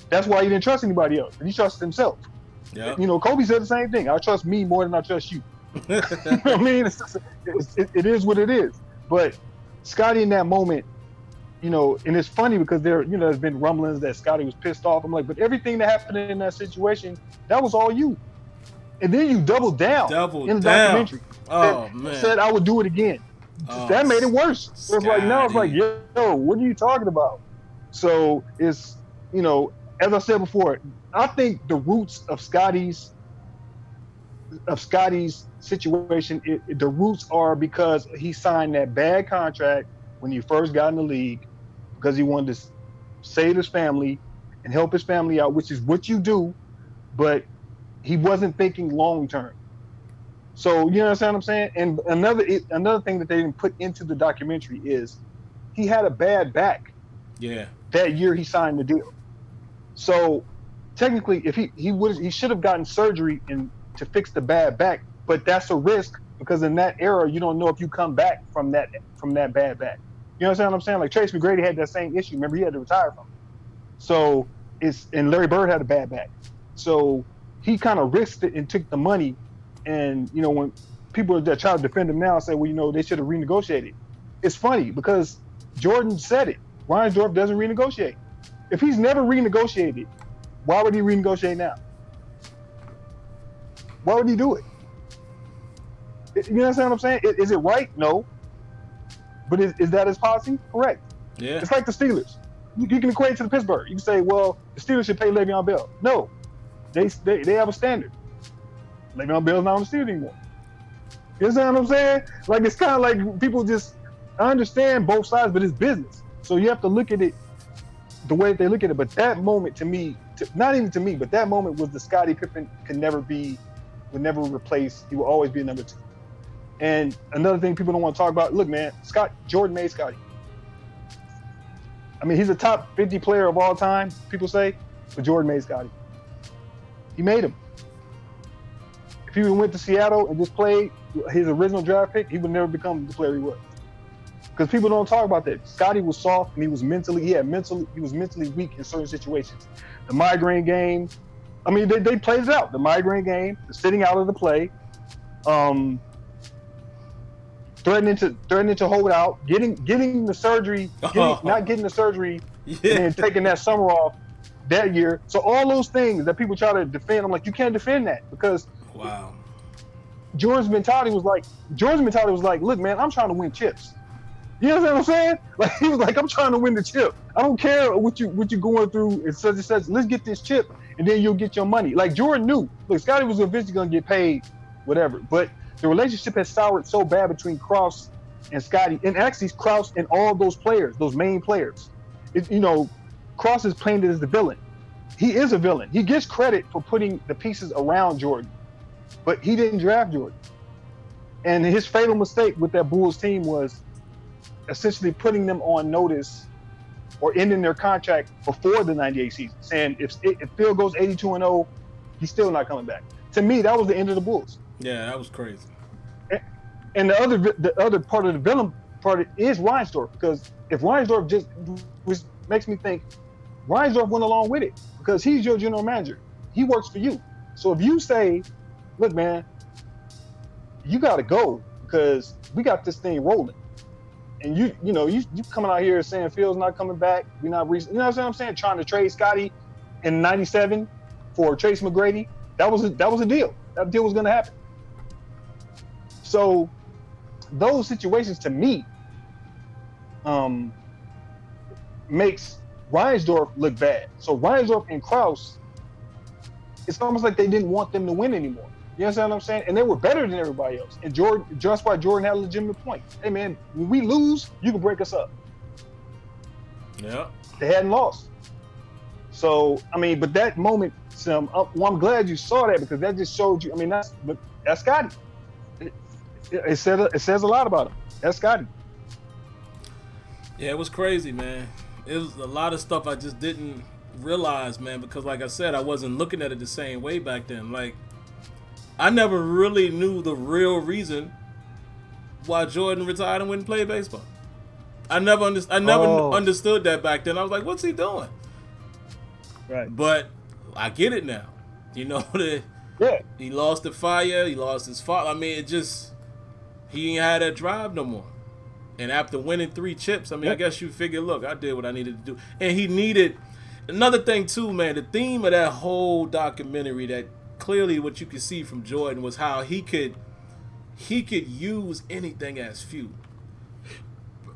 That's why he didn't trust anybody else. He trusted himself. Yeah. Kobe said the same thing. I trust me more than I trust you. You know what I mean? It is what it is. But Scottie in that moment, and it's funny because there's been rumblings that Scottie was pissed off. I'm like, but everything that happened in that situation, that was all you. And then you doubled down in the documentary. Oh, man. Said I would do it again. That made it worse. So it's like, now it's like, yo, what are you talking about? So it's, as I said before, I think the roots of Scottie's situation, the roots are because he signed that bad contract when he first got in the league because he wanted to save his family and help his family out, which is what you do, but he wasn't thinking long term. So you understand what I'm saying? And another thing that they didn't put into the documentary is he had a bad back. Yeah. That year he signed the deal. So technically, if he should have gotten surgery to fix the bad back, but that's a risk because in that era you don't know if you come back from that bad back. You understand what I'm saying? Like Trace McGrady had that same issue. Remember, he had to retire from it. So and Larry Bird had a bad back. So he kind of risked it and took the money. And when people that try to defend him now say, well, they should have renegotiated. It's funny because Jordan said it. Reinsdorf doesn't renegotiate. If he's never renegotiated, why would he renegotiate now? Why would he do it? You understand what I'm saying? Is it right? No. But is that his policy? Correct. Yeah. It's like the Steelers. You can equate it to the Pittsburgh. You can say, well, the Steelers should pay Le'Veon Bell. No. They have a standard. Le'Veon Bell's not on the Steelers anymore. You understand what I'm saying? Like, it's kind of like people I understand both sides, but it's business. So you have to look at it the way they look at it. But that moment to me, not even to me, but that moment was the Scottie Pippen would never replace. He will always be a number 2. And another thing people don't want to talk about, look, man, Jordan made Scottie. I mean, he's a top 50 player of all time, people say, but Jordan made Scottie. He made him. If he went to Seattle and just played his original draft pick, he would never become the player he was. Because people don't talk about that. Scottie was soft and he was mentally weak in certain situations. The migraine game, I mean, they played it out. The migraine game, the sitting out of the play, threatening to hold out, getting the surgery, not getting the surgery, and then taking that summer off that year. So all those things that people try to defend, I'm like, you can't defend that because Jordan's mentality was like, look, man, I'm trying to win chips. You know what I'm saying? Like, he was like, I'm trying to win the chip. I don't care what you're going through and such and such. Let's get this chip and then you'll get your money. Like Jordan knew, look, Scottie was eventually going to get paid, whatever. But the relationship has soured so bad between Krause and Scottie, and actually Krause and all those players, those main players. Krause is playing it as the villain. He is a villain. He gets credit for putting the pieces around Jordan, but he didn't draft Jordan. And his fatal mistake with that Bulls team was essentially putting them on notice or ending their contract before the 98 season, saying if Phil goes 82-0, he's still not coming back. To me, that was the end of the Bulls. Yeah, that was crazy. And the other part of the villain part is Reinsdorf, because if Reinsdorf makes me think Reinsdorf went along with it because he's your general manager. He works for you. So if you say, look, man, you got to go because we got this thing rolling. And you coming out here saying Phil's not coming back. We're not you know what I'm saying? Trying to trade Scottie in '97 for Trace McGrady. That was a deal. That deal was going to happen. So those situations to me makes Reinsdorf look bad. So Reinsdorf and Krause, it's almost like they didn't want them to win anymore. You understand what I'm saying? And they were better than everybody else. And just why Jordan had a legitimate point. Hey, man, when we lose, you can break us up. Yeah. They hadn't lost. So, I mean, but that moment, I'm glad you saw that because that just showed you. I mean, that's Scottie. It says a lot about him. That's Scottie. Yeah, it was crazy, man. It was a lot of stuff I just didn't realize, man, because like I said, I wasn't looking at it the same way back then. Like, I never really knew the real reason why Jordan retired and wouldn't play baseball. I never understood that back then. I was like, what's he doing? Right. But I get it now. You know that he lost the fire, he lost his father. I mean, he ain't had that drive no more. And after winning 3 chips, I mean, I guess you figure, look, I did what I needed to do. And he needed another thing too, man. The theme of that whole documentary, that clearly what you could see from Jordan was how he could use anything as fuel.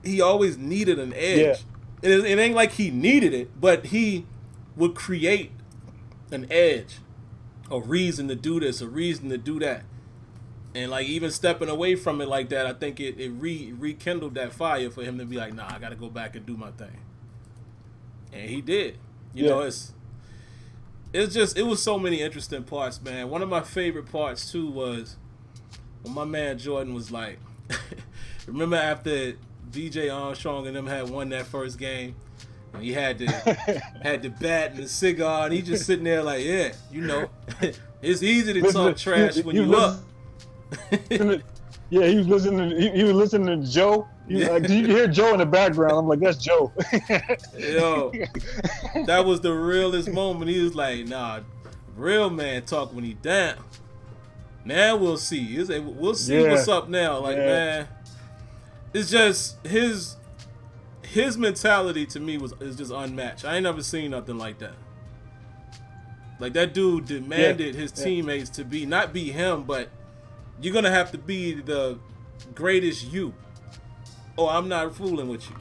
He always needed an edge. Yeah. It ain't like he needed it, but he would create an edge, a reason to do this, a reason to do that. And like even stepping away from it like that, I think it rekindled that fire for him to be like, nah, I got to go back and do my thing. And he did. You know, it was so many interesting parts, man. One of my favorite parts too was when my man Jordan was like, remember after DJ Armstrong and them had won that first game, and he had the bat and the cigar, and he just sitting there like, yeah, you know, it's easy to talk trash when you up. Yeah, he was listening to Joe. Like, you hear Joe in the background. I'm like, that's Joe. Yo, that was the realest moment. He was like, nah, real man talk when he down. Now we'll see. We'll see what's up now. Like, man, it's just his mentality to me is just unmatched. I ain't never seen nothing like that. Like, that dude demanded his teammates to not be him, but you're gonna have to be the greatest you. Oh, I'm not fooling with you.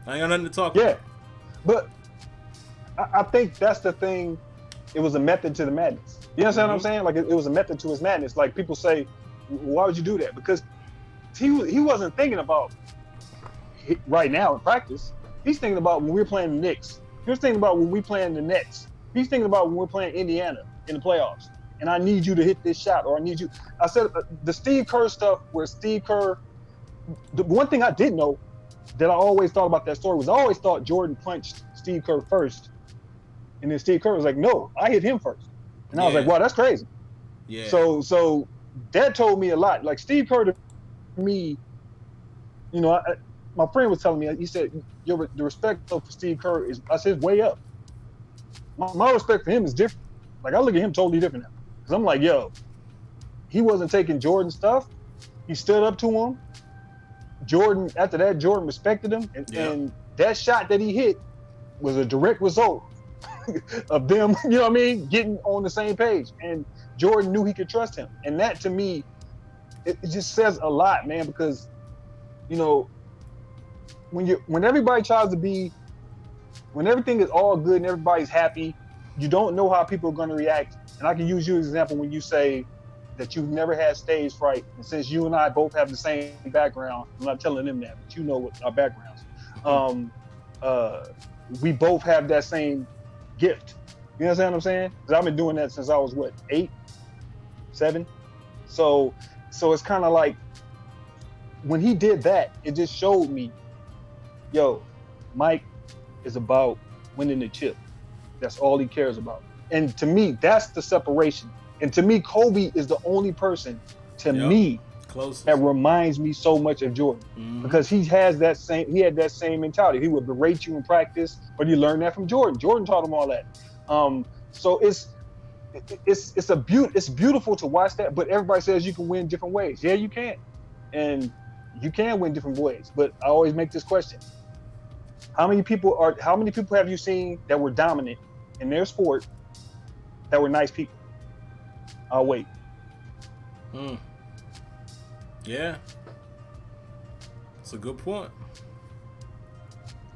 I ain't got nothing to talk about. But I think that's the thing. It was a method to the madness. You understand what I'm saying? Like, it was a method to his madness. Like, people say, why would you do that? Because he wasn't thinking about right now in practice. He's thinking about when we're playing the Knicks. He was thinking about when we're playing the Nets. He's thinking about when we're playing Indiana in the playoffs. And I need you to hit this shot, or I need you. I said the Steve Kerr stuff, where Steve Kerr. The one thing I didn't know that I always thought about that story was I always thought Jordan punched Steve Kerr first, and then Steve Kerr was like, "No, I hit him first," and I was like, "Wow, that's crazy." Yeah. So that told me a lot. Like, Steve Kerr to me, you know, my friend was telling me, he said, the respect for Steve Kerr is, I said, way up. My respect for him is different. Like, I look at him totally different now. Because I'm like, yo, he wasn't taking Jordan stuff. He stood up to him. After that, Jordan respected him. And that shot that he hit was a direct result of them, you know what I mean, getting on the same page. And Jordan knew he could trust him. And that, to me, it just says a lot, man, because, you know, when everybody tries to be, when everything is all good and everybody's happy, you don't know how people are going to react. And I can use you as an example when you say that you've never had stage fright. And since you and I both have the same background, I'm not telling them that, but you know what our backgrounds. We both have that same gift. You understand what I'm saying? Because I've been doing that since I was, 8, 7? So it's kind of like, when he did that, it just showed me, yo, Mike is about winning the chip. That's all he cares about. And to me, that's the separation. And to me, Kobe is the only person, me, that reminds me so much of Jordan. Because he had that same mentality. He would berate you in practice, but you learned that from Jordan. Jordan taught him all that. So it's beautiful to watch that, but everybody says you can win different ways. Yeah, you can. And you can win different ways. But I always make this question. How many people have you seen that were dominant in their sport that were nice people? I'll wait. Yeah. That's a good point.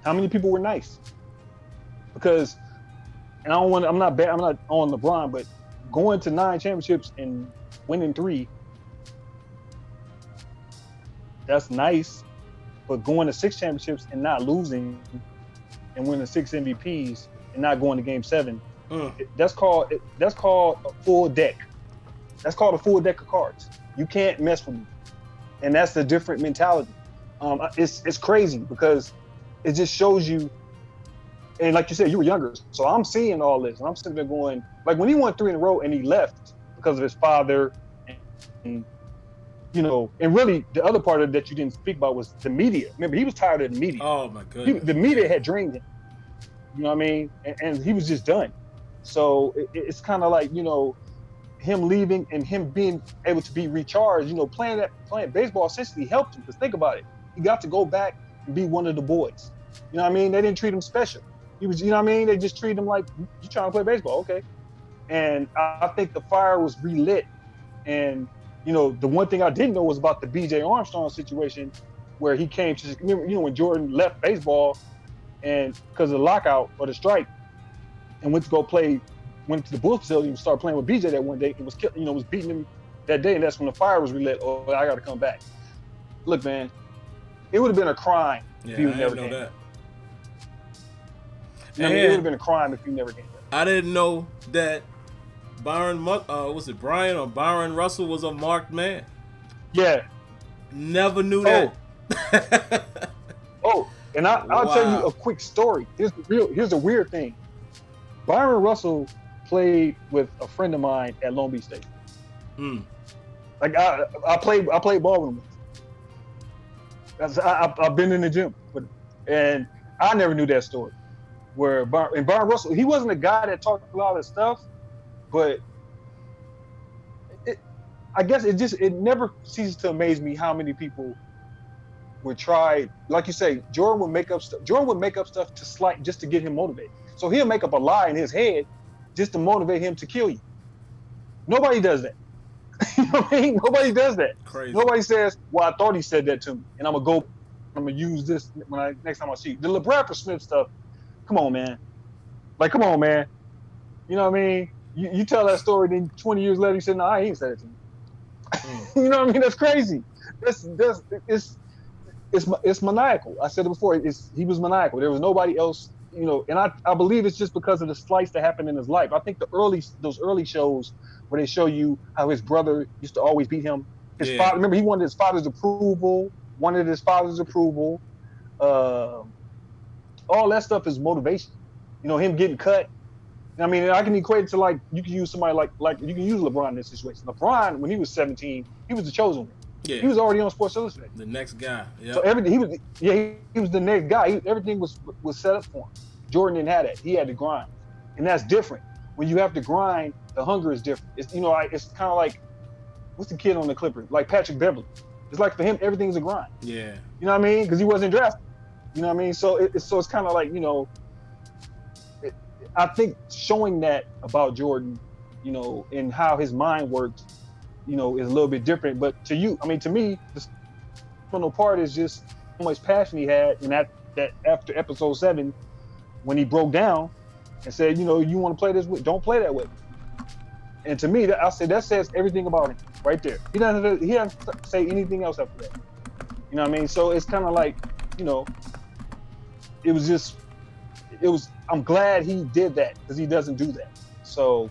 How many people were nice? Because, and I'm not on LeBron, but going to 9 championships and winning 3, that's nice. But going to 6 championships and not losing and winning 6 MVPs and not going to Game 7, that's called a full deck. That's called a full deck of cards. You can't mess with me, and that's a different mentality. It's crazy because it just shows you. And like you said, you were younger, so I'm seeing all this, and I'm sitting there going, like, when he won 3 in a row and he left because of his father, and And really the other part of it that you didn't speak about was the media. Remember, he was tired of the media. Oh my goodness. The media had drained him. You know what I mean? And he was just done. So it's kind of like, him leaving and him being able to be recharged, playing baseball essentially helped him. Because think about it. He got to go back and be one of the boys. You know what I mean? They didn't treat him special. He was, you know what I mean? They just treated him like, you trying to play baseball, okay. And I think the fire was relit. And, the one thing I didn't know was about the B.J. Armstrong situation where he came to, remember, when Jordan left baseball and because of the lockout or the strike and went to the Bulls facility and started playing with B.J. that one day and was beating him that day. And that's when the fire was relit. Oh, I got to come back. Look, man, it would have been a crime if he never came back. It would have been a crime if he never came back. I didn't know that Byron Russell was a marked man. Yeah. Never knew that. And I'll tell you a quick story. Here's the weird thing. Byron Russell played with a friend of mine at Long Beach State. Like I played ball with him. I've been in the gym, and I never knew that story. Where Byron Russell, he wasn't a guy that talked a lot of stuff, but I guess it never ceases to amaze me how many people would try, like you say, Jordan would make up stuff to slight just to get him motivated. So he'll make up a lie in his head just to motivate him to kill you. Nobody does that. You know what I mean? Nobody does that. Crazy. Nobody says, "Well, I thought he said that to me, and I'm gonna use this next time I see you." The LeBron Smith stuff. Come on, man. Like, come on, man. You know what I mean? You tell that story, then 20 years later, you say, "No, I ain't said it to me." You know what I mean? That's crazy. It's maniacal. I said it before. He was maniacal. There was nobody else, and I believe it's just because of the slice that happened in his life. I think those early shows where they show you how his brother used to always beat him. His father, remember, he wanted his father's approval. All that stuff is motivation. Him getting cut. I mean, I can equate it to, like, you can use somebody like you can use LeBron in this situation. LeBron, when he was 17, he was the chosen one. Yeah. He was already on Sports Illustrated. The next guy. Yep. So everything he was the next guy. Everything was set up for him. Jordan didn't have that. He had to grind, and that's different. When you have to grind, the hunger is different. It's it's kind of like, what's the kid on the Clippers? Like Patrick Beverly. It's like, for him, everything's a grind. Yeah. You know what I mean? Because he wasn't drafted. You know what I mean? So it's kind of like, I think showing that about Jordan, and how his mind works, is a little bit different. But to me, the fundamental part is just how much passion he had. And that after episode 7, when he broke down and said, you want to play this way, don't play that way. And to me, I said that says everything about him right there. He doesn't say anything else after that. You know what I mean? So it's kind of like, I'm glad he did that, because he doesn't do that. So,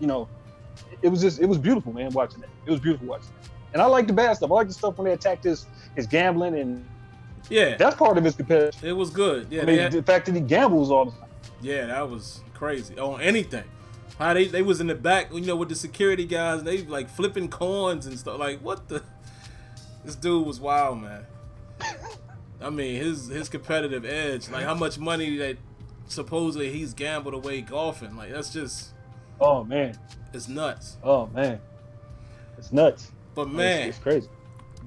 it was beautiful, man, watching that. It was beautiful watching that. And I like the bad stuff. I like the stuff when they attacked his gambling, and that's part of his competition. It was good. Yeah, the fact that he gambles all the time. Yeah, that was crazy. On anything. How they was in the back, with the security guys, they like flipping coins and stuff. Like, what the? This dude was wild, man. I mean, his competitive edge, like how much money that supposedly he's gambled away golfing. Like, that's just, oh man, it's nuts. Oh man, it's nuts. But man, it's crazy.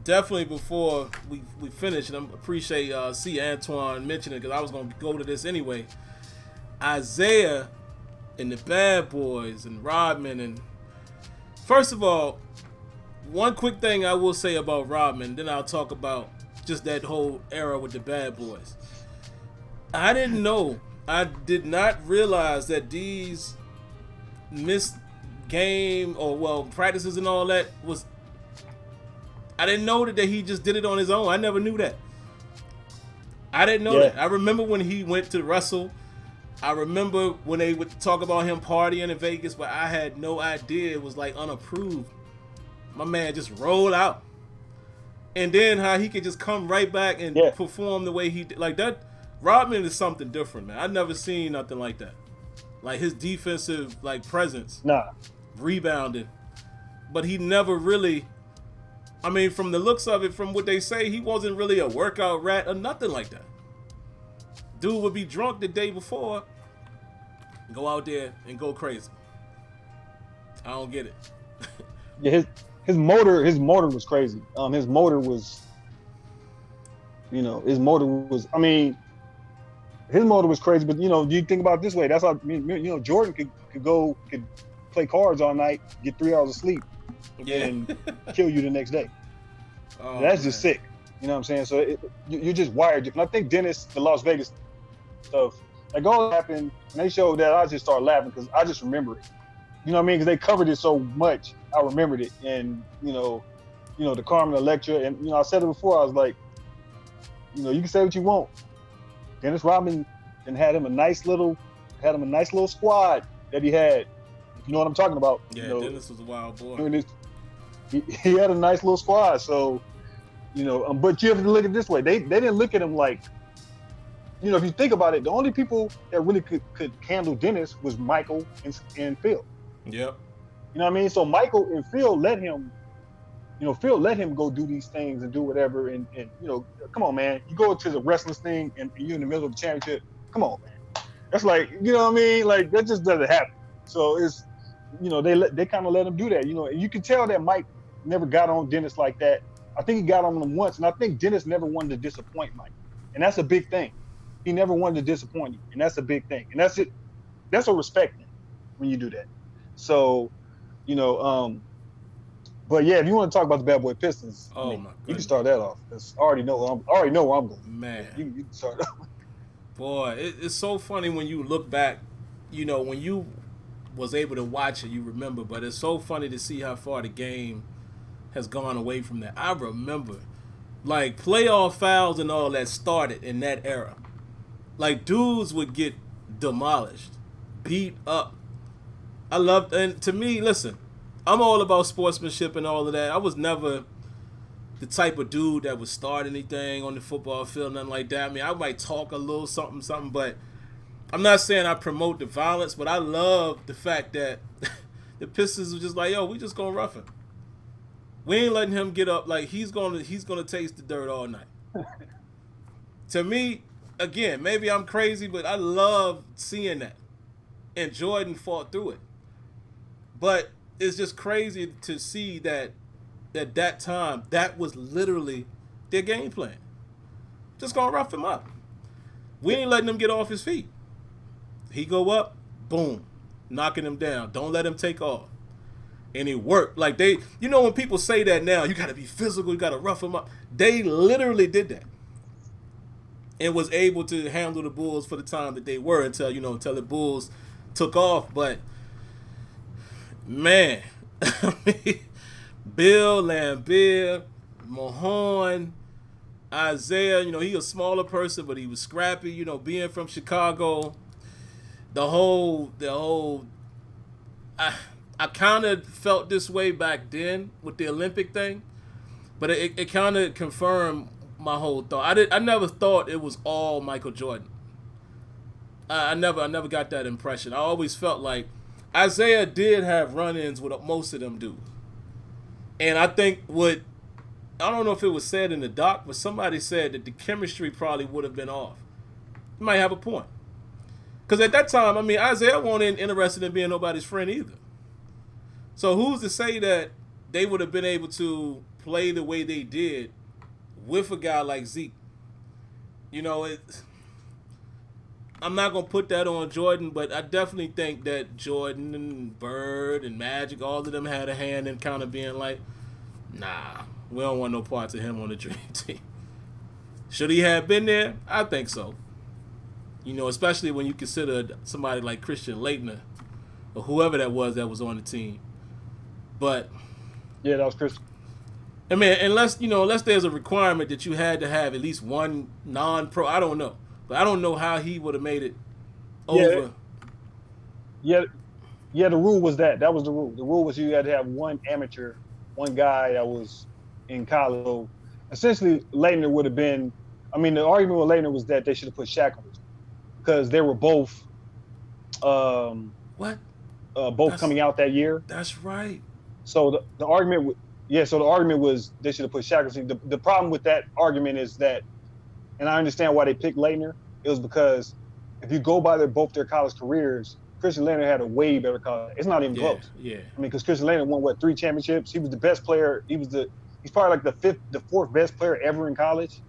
Definitely, before we finish, and I appreciate C. Antoine mentioning, because I was gonna go to this anyway. Isaiah and the Bad Boys and Rodman, and first of all, one quick thing I will say about Rodman, then I'll talk about just that whole era with the Bad Boys. I did not realize that these missed game practices and all that was. I didn't know that he just did it on his own. I never knew that. I didn't know that. I remember when he went to wrestle. I remember when they would talk about him partying in Vegas, but I had no idea it was like unapproved. My man just rolled out. And then how he could just come right back and perform the way he did. Like that, Rodman is something different, man. I've never seen nothing like that. Like his defensive presence. Nah. Rebounding. But he never really I mean, from the looks of it, from what they say, he wasn't really a workout rat or nothing like that. Dude would be drunk the day before, go out there and go crazy. I don't get it. Yeah, his motor was crazy. His motor was, I mean, his motor was crazy. But you think about it this way. That's how Jordan could play cards all night, get 3 hours of sleep, and kill you the next day. Oh, that's just sick. You know what I'm saying? So you're just wired different. I think Dennis, the Las Vegas stuff, like all that happened, and they showed that, I just started laughing because I just remember it. You know what I mean? Because they covered it so much, I remembered it. And the Carmen Electra, and I said it before. I was like, you can say what you want. Dennis Rodman and had him a nice little squad that he had. If you know what I'm talking about. Yeah, Dennis was a wild boy. He had a nice little squad. So, but you have to look at it this way. They didn't look at him like, if you think about it, the only people that really could handle Dennis was Michael and Phil. Yep. You know what I mean? So Michael and Phil let him go do these things and do whatever. And come on, man. You go to the wrestling thing and you're in the middle of the championship. Come on, man. That's like, you know what I mean? Like, that just doesn't happen. So it's, they kind of let him do that. And you can tell that Mike never got on Dennis like that. I think he got on him once, and I think Dennis never wanted to disappoint Mike. And that's a big thing. He never wanted to disappoint you, and that's a big thing. And that's it. That's a respect thing when you do that. So, but yeah, if you want to talk about the Bad Boy Pistons, my goodness, you can start that off. I already know where I'm going. Man, you can start off. Boy, it's so funny when you look back. When you was able to watch it, you remember. But it's so funny to see how far the game has gone away from that. I remember, like, playoff fouls and all that started in that era. Like, dudes would get demolished, beat up. And to me, listen, I'm all about sportsmanship and all of that. I was never the type of dude that would start anything on the football field, nothing like that. I mean, I might talk a little something, but I'm not saying I promote the violence, but I love the fact that the Pistons were just like, yo, we just gonna rough him. We ain't letting him get up. Like, he's gonna taste the dirt all night. To me, again, maybe I'm crazy, but I love seeing that. And Jordan fought through it. But it's just crazy to see that at that time, that was literally their game plan. Just gonna rough him up. We ain't letting him get off his feet. He go up, boom, knocking him down. Don't let him take off. And it worked. Like, when people say that now, you gotta be physical, you gotta rough him up. They literally did that. And was able to handle the Bulls for the time that they were until the Bulls took off. But man, Bill, Lambeer, Mahorn, Isaiah, he a smaller person, but he was scrappy, being from Chicago. The whole I kind of felt this way back then with the Olympic thing, but it kind of confirmed my whole thought. I never thought it was all Michael Jordan. I never got that impression. I always felt like Isaiah did have run-ins with most of them dudes. And I think I don't know if it was said in the doc, but somebody said that the chemistry probably would have been off. You might have a point. Because at that time, I mean, Isaiah wasn't interested in being nobody's friend either. So who's to say that they would have been able to play the way they did with a guy like Zeke? I'm not going to put that on Jordan, but I definitely think that Jordan and Bird and Magic, all of them had a hand in kind of being like, nah, we don't want no parts of him on the dream team. Should he have been there? I think so. Especially when you consider somebody like Christian Laettner or whoever that was on the team. But yeah, that was Christian. I mean, unless there's a requirement that you had to have at least one non-pro, I don't know. But I don't know how he would have made it over. Yeah, the rule was that. That was the rule. The rule was you had to have one amateur, one guy that was in college. So essentially, Laettner would have been. I mean, the argument with Laettner was that they should have put Shaq on it because they were both. Both coming out that year. That's right. So the argument, Yeah, so the argument was they should have put Shaq on the team. The problem with that argument is that, and I understand why they picked Leitner, it was because if you go by both their college careers, Christian Leitner had a way better college. It's not even close. Yeah. I mean, because Christian Leitner won 3 championships. He was the best player. He's probably like the 4th best player ever in college.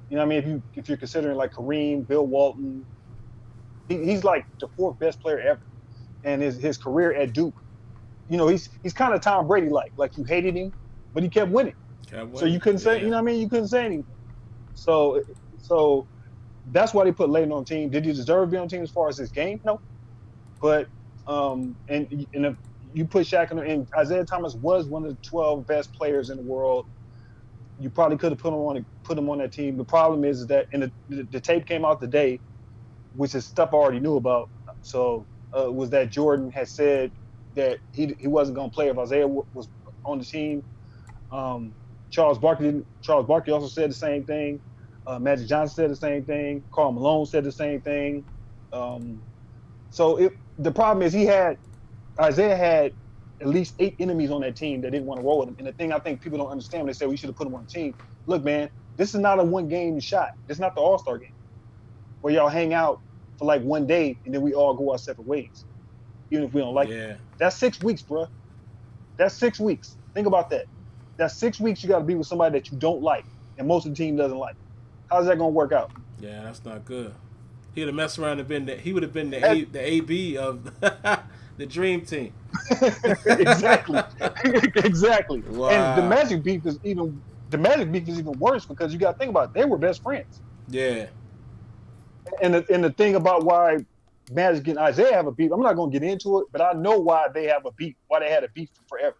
You know what I mean? If you're considering like Kareem, Bill Walton, he's like the 4th best player ever. And his career at Duke, you know, he's kind of Tom Brady like you hated him, but he kept winning. So you couldn't say, you know what I mean? You couldn't say anything. So that's why they put Leitner on the team. Did he deserve to be on the team as far as his game? No. But and if you put Shaq in, and Isaiah Thomas was one of the 12 best players in the world. You probably could have put him on that team. The problem is that, and the tape came out today, which is stuff I already knew about. So was that Jordan had said that he wasn't going to play if Isaiah was on the team. Charles Barkley also said the same thing. Magic Johnson said the same thing. Karl Malone said the same thing. So the problem is Isaiah had at least 8 enemies on that team that didn't want to roll with him. And the thing I think people don't understand when they say we should have put him on the team, look, man, this is not a one-game shot. This is not the All-Star game where y'all hang out for like one day and then we all go our separate ways, even if we don't like it. That's 6 weeks, bro. That's 6 weeks. Think about that. That's 6 weeks you got to be with somebody that you don't like and most of the team doesn't like. How's that going to work out? Yeah, that's not good. He'd have messed around and he would have been the AB of the dream team. Exactly. Wow. And the Magic beef is even worse because you got to think about it. They were best friends. Yeah. And the thing about why Magic and Isaiah have a beef, I'm not going to get into it, but I know why they have a beef, why they had a beef forever.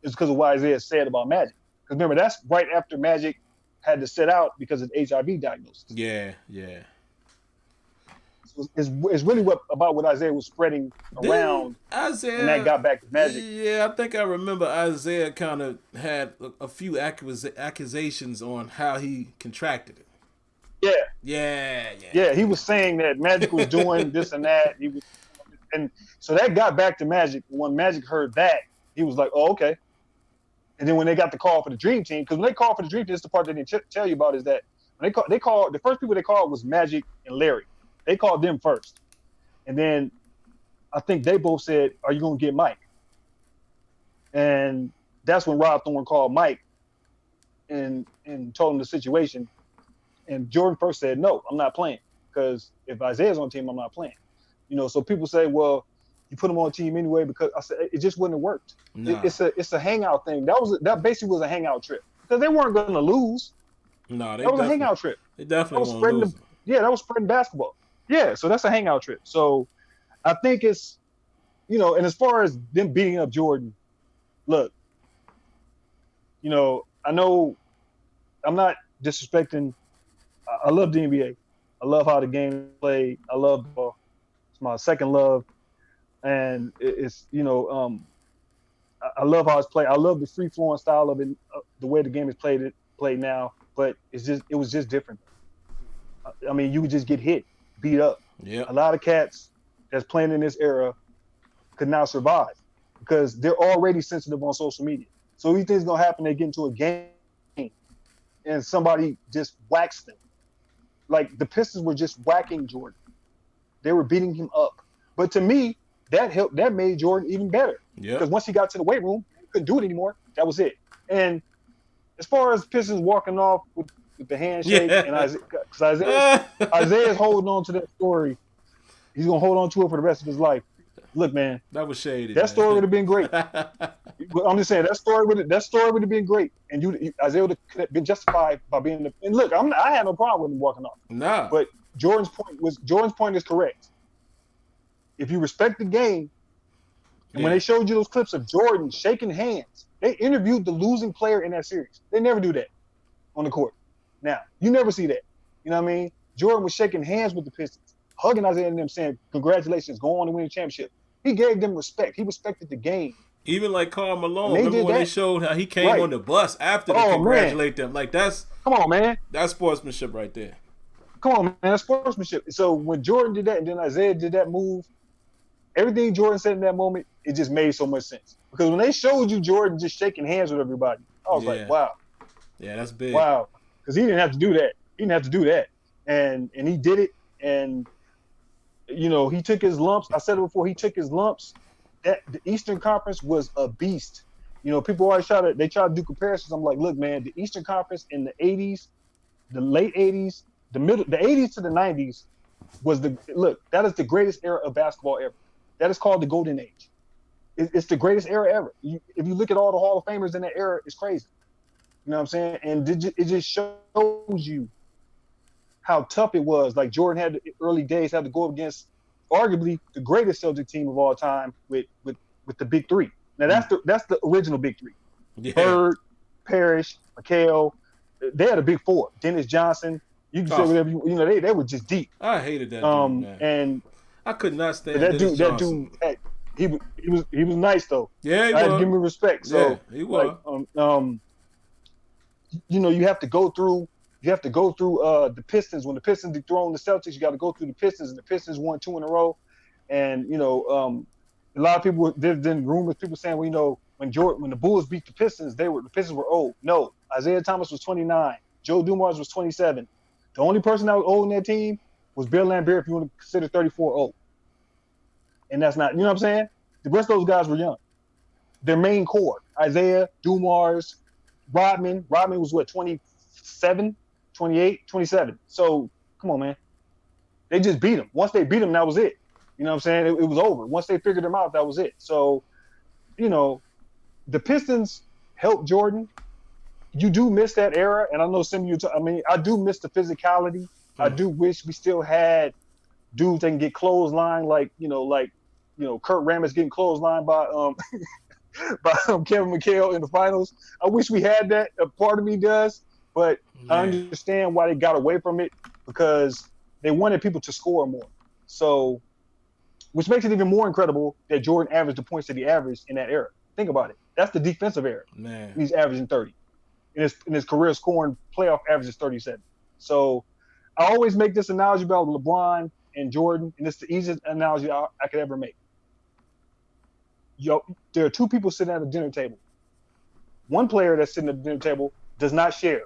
It's because of what Isaiah said about Magic. Because remember, that's right after Magic had to sit out because of HIV diagnosis. Yeah. It's really about what Isaiah was spreading around, Isaiah, and that got back to Magic. Yeah, I think I remember Isaiah kind of had a few accusations on how he contracted it. Yeah. He was saying that Magic was doing this and that. And so that got back to Magic. When Magic heard that, he was like, "Oh, okay." And then when they got the call for the Dream Team, because when they called for the Dream Team, this is the part they didn't tell you about, is that when they called the first people they called was Magic and Larry. They called them first. And then I think they both said, "Are you going to get Mike?" And that's when Rob Thorne called Mike and told him the situation. And Jordan first said, "No, I'm not playing, because if Isaiah's on the team, I'm not playing." You know, so people say, "Well, you put him on the team anyway," because I said it just wouldn't have worked. Nah. It's a hangout thing. That basically was a hangout trip because they weren't going to lose. No, that was a hangout trip. They definitely won't lose. That was spreading basketball. Yeah, so that's a hangout trip. So I think it's, you know, and as far as them beating up Jordan, look, you know, I know I'm not disrespecting. I love the NBA. I love how the game is played. I love ball. It's my second love. And it's, you know, I love how it's played. I love the free-flowing style of it, the way the game is played now. But it was just different. I mean, you would just get hit, beat up. Yeah. A lot of cats that's playing in this era could not survive because they're already sensitive on social media. So anything's gonna happen, they get into a game and somebody just whacks them. Like the Pistons were just whacking Jordan. They were beating him up. But to me, that made Jordan even better. Yeah. Because once he got to the weight room, he couldn't do it anymore. That was it. And as far as Pistons walking off with the handshake, and Isaiah's holding on to that story. He's gonna hold on to it for the rest of his life. Look, man, that was shady. That story would have been great. I'm just saying that story would have been great, and Isaiah would have been justified by being the. And look, I had no problem with him walking off. Nah. But Jordan's point is correct. If you respect the game, and when they showed you those clips of Jordan shaking hands, they interviewed the losing player in that series. They never do that on the court. Now, you never see that. You know what I mean? Jordan was shaking hands with the Pistons, hugging Isaiah and them, saying, "Congratulations, go on to win the championship." He gave them respect. He respected the game. Even like Karl Malone. Remember when they showed how he came on the bus after to congratulate them? Like come on, man. That's sportsmanship right there. Come on, man. That's sportsmanship. So when Jordan did that and then Isaiah did that move, everything Jordan said in that moment, it just made so much sense. Because when they showed you Jordan just shaking hands with everybody, I was like, Yeah. wow, Yeah, that's big. wow, because he didn't have to do that. He didn't have to do that, and he did it. And he took his lumps. I said it before. He took his lumps. That the Eastern Conference was a beast. People always try to do comparisons. I'm like, look, man, the Eastern Conference in the '80s, the late '80s, the '80s to the '90s was that is the greatest era of basketball ever. That is called the Golden Age. It's the greatest era ever. If you look at all the Hall of Famers in that era, it's crazy. You know what I'm saying? And it just shows you how tough it was. Like Jordan had early days had to go up against arguably the greatest Celtic team of all time with the big three. Now that's the original big three. Yeah. Bird, Parrish, McHale. They had a big four. Dennis Johnson. You can say whatever they were just deep. I hated that dude, man. And I could not stand that Dennis dude. Johnson. That dude, he was nice though. Yeah, he I had was. to give him respect. So yeah, he was. You have to go through. You have to go through the Pistons. When the Pistons dethroned the Celtics, you got to go through the Pistons, and the Pistons won 2 in a row. And a lot of people, there's been rumors, people saying, well, when the Bulls beat the Pistons, the Pistons were old. No, Isaiah Thomas was 29, Joe Dumars was 27. The only person that was old in that team was Bill Laimbeer, if you want to consider 34 old. And that's not, you know what I'm saying? The rest of those guys were young. Their main core, Isaiah, Dumars, Rodman. Rodman was what, 27, 28, 27. So come on, man. They just beat him. Once they beat him, that was it. You know what I'm saying? It was over. Once they figured him out, that was it. So, the Pistons helped Jordan. You do miss that era, and I know some of you. I do miss the physicality. I do wish we still had dudes that can get clotheslined, like Kurt Rambis getting clotheslined by Kevin McHale in the finals. I wish we had that. A part of me does, but I understand why they got away from it, because they wanted people to score more. So, which makes it even more incredible that Jordan averaged the points that he averaged in that era. Think about it. That's the defensive era. Man. He's averaging 30. In his career scoring playoff average is 37. So I always make this analogy about LeBron and Jordan, and it's the easiest analogy I could ever make. There are two people sitting at a dinner table. One player that's sitting at the dinner table does not share.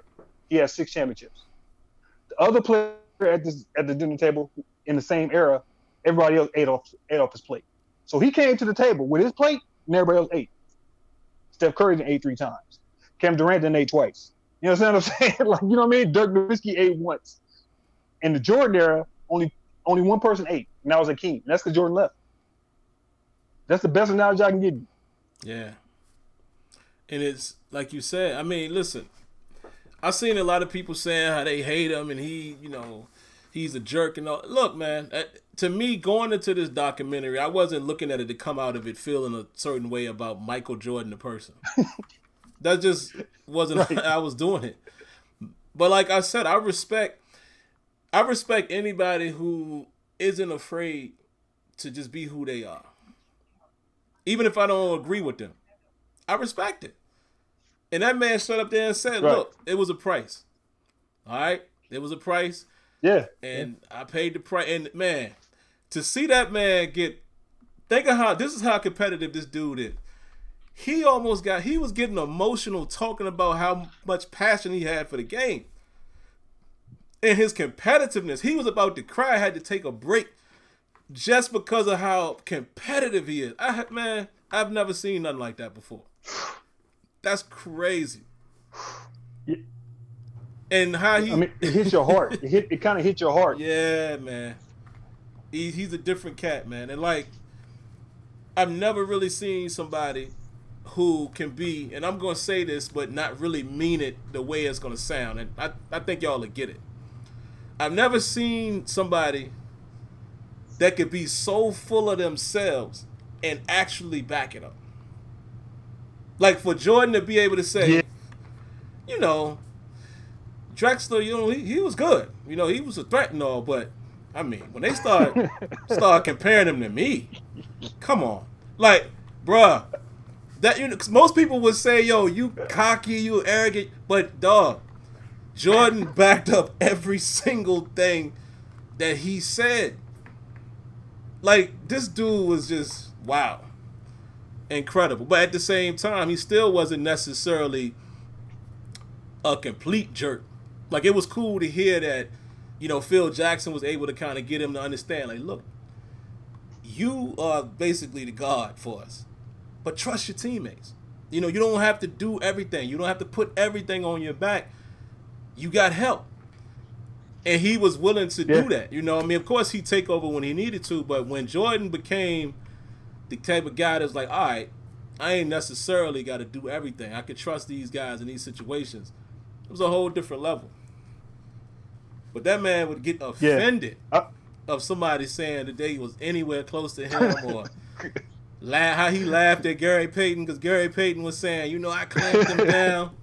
He has 6 championships. The other player at the dinner table in the same era, everybody else ate off his plate. So he came to the table with his plate, and everybody else ate. Steph Curry didn't ate 3 times. Kevin Durant didn't ate twice. You know what I'm saying? Like, you know what I mean? Dirk Nowitzki ate once. In the Jordan era, only one person ate, and that was Hakeem. And that's because Jordan left. That's the best analogy I can give you. Yeah. And it's like you said. I mean, listen, I've seen a lot of people saying how they hate him and he's a jerk and all. Look, man, to me, going into this documentary, I wasn't looking at it to come out of it feeling a certain way about Michael Jordan, the person. That just wasn't Right. how I was doing it. But like I said, I respect anybody who isn't afraid to just be who they are. Even if I don't agree with them. I respect it. And that man stood up there and said, Right. look, it was a price. All right? It was a price. Yeah. And I paid the price. And man, to see that man think of this is how competitive this dude is. He was getting emotional talking about how much passion he had for the game. And his competitiveness, he was about to cry, had to take a break just because of how competitive he is. I've never seen nothing like that before. That's crazy. Yeah. And how it hits your heart. It kind of hit your heart. Yeah, man. He's a different cat, man. And like, I've never really seen somebody who can be, and I'm going to say this, but not really mean it the way it's going to sound. And I think y'all will get it. I've never seen somebody that could be so full of themselves and actually back it up. Like for Jordan to be able to say, Drexler, he was good. He was a threat and all, but I mean, when they start comparing him to me, come on. Like, bruh, that most people would say, yo, you cocky, you arrogant, but dog, Jordan backed up every single thing that he said. Like, this dude was just, wow, incredible. But at the same time, he still wasn't necessarily a complete jerk. Like, it was cool to hear that, Phil Jackson was able to kind of get him to understand, like, look, you are basically the god for us, but trust your teammates. You don't have to do everything. You don't have to put everything on your back. You got help. And he was willing to do that. Of course he'd take over when he needed to, but when Jordan became the type of guy that's like, all right, I ain't necessarily got to do everything. I could trust these guys in these situations. It was a whole different level. But that man would get offended of somebody saying that they was anywhere close to him, or how he laughed at Gary Payton because Gary Payton was saying, I clamped him down.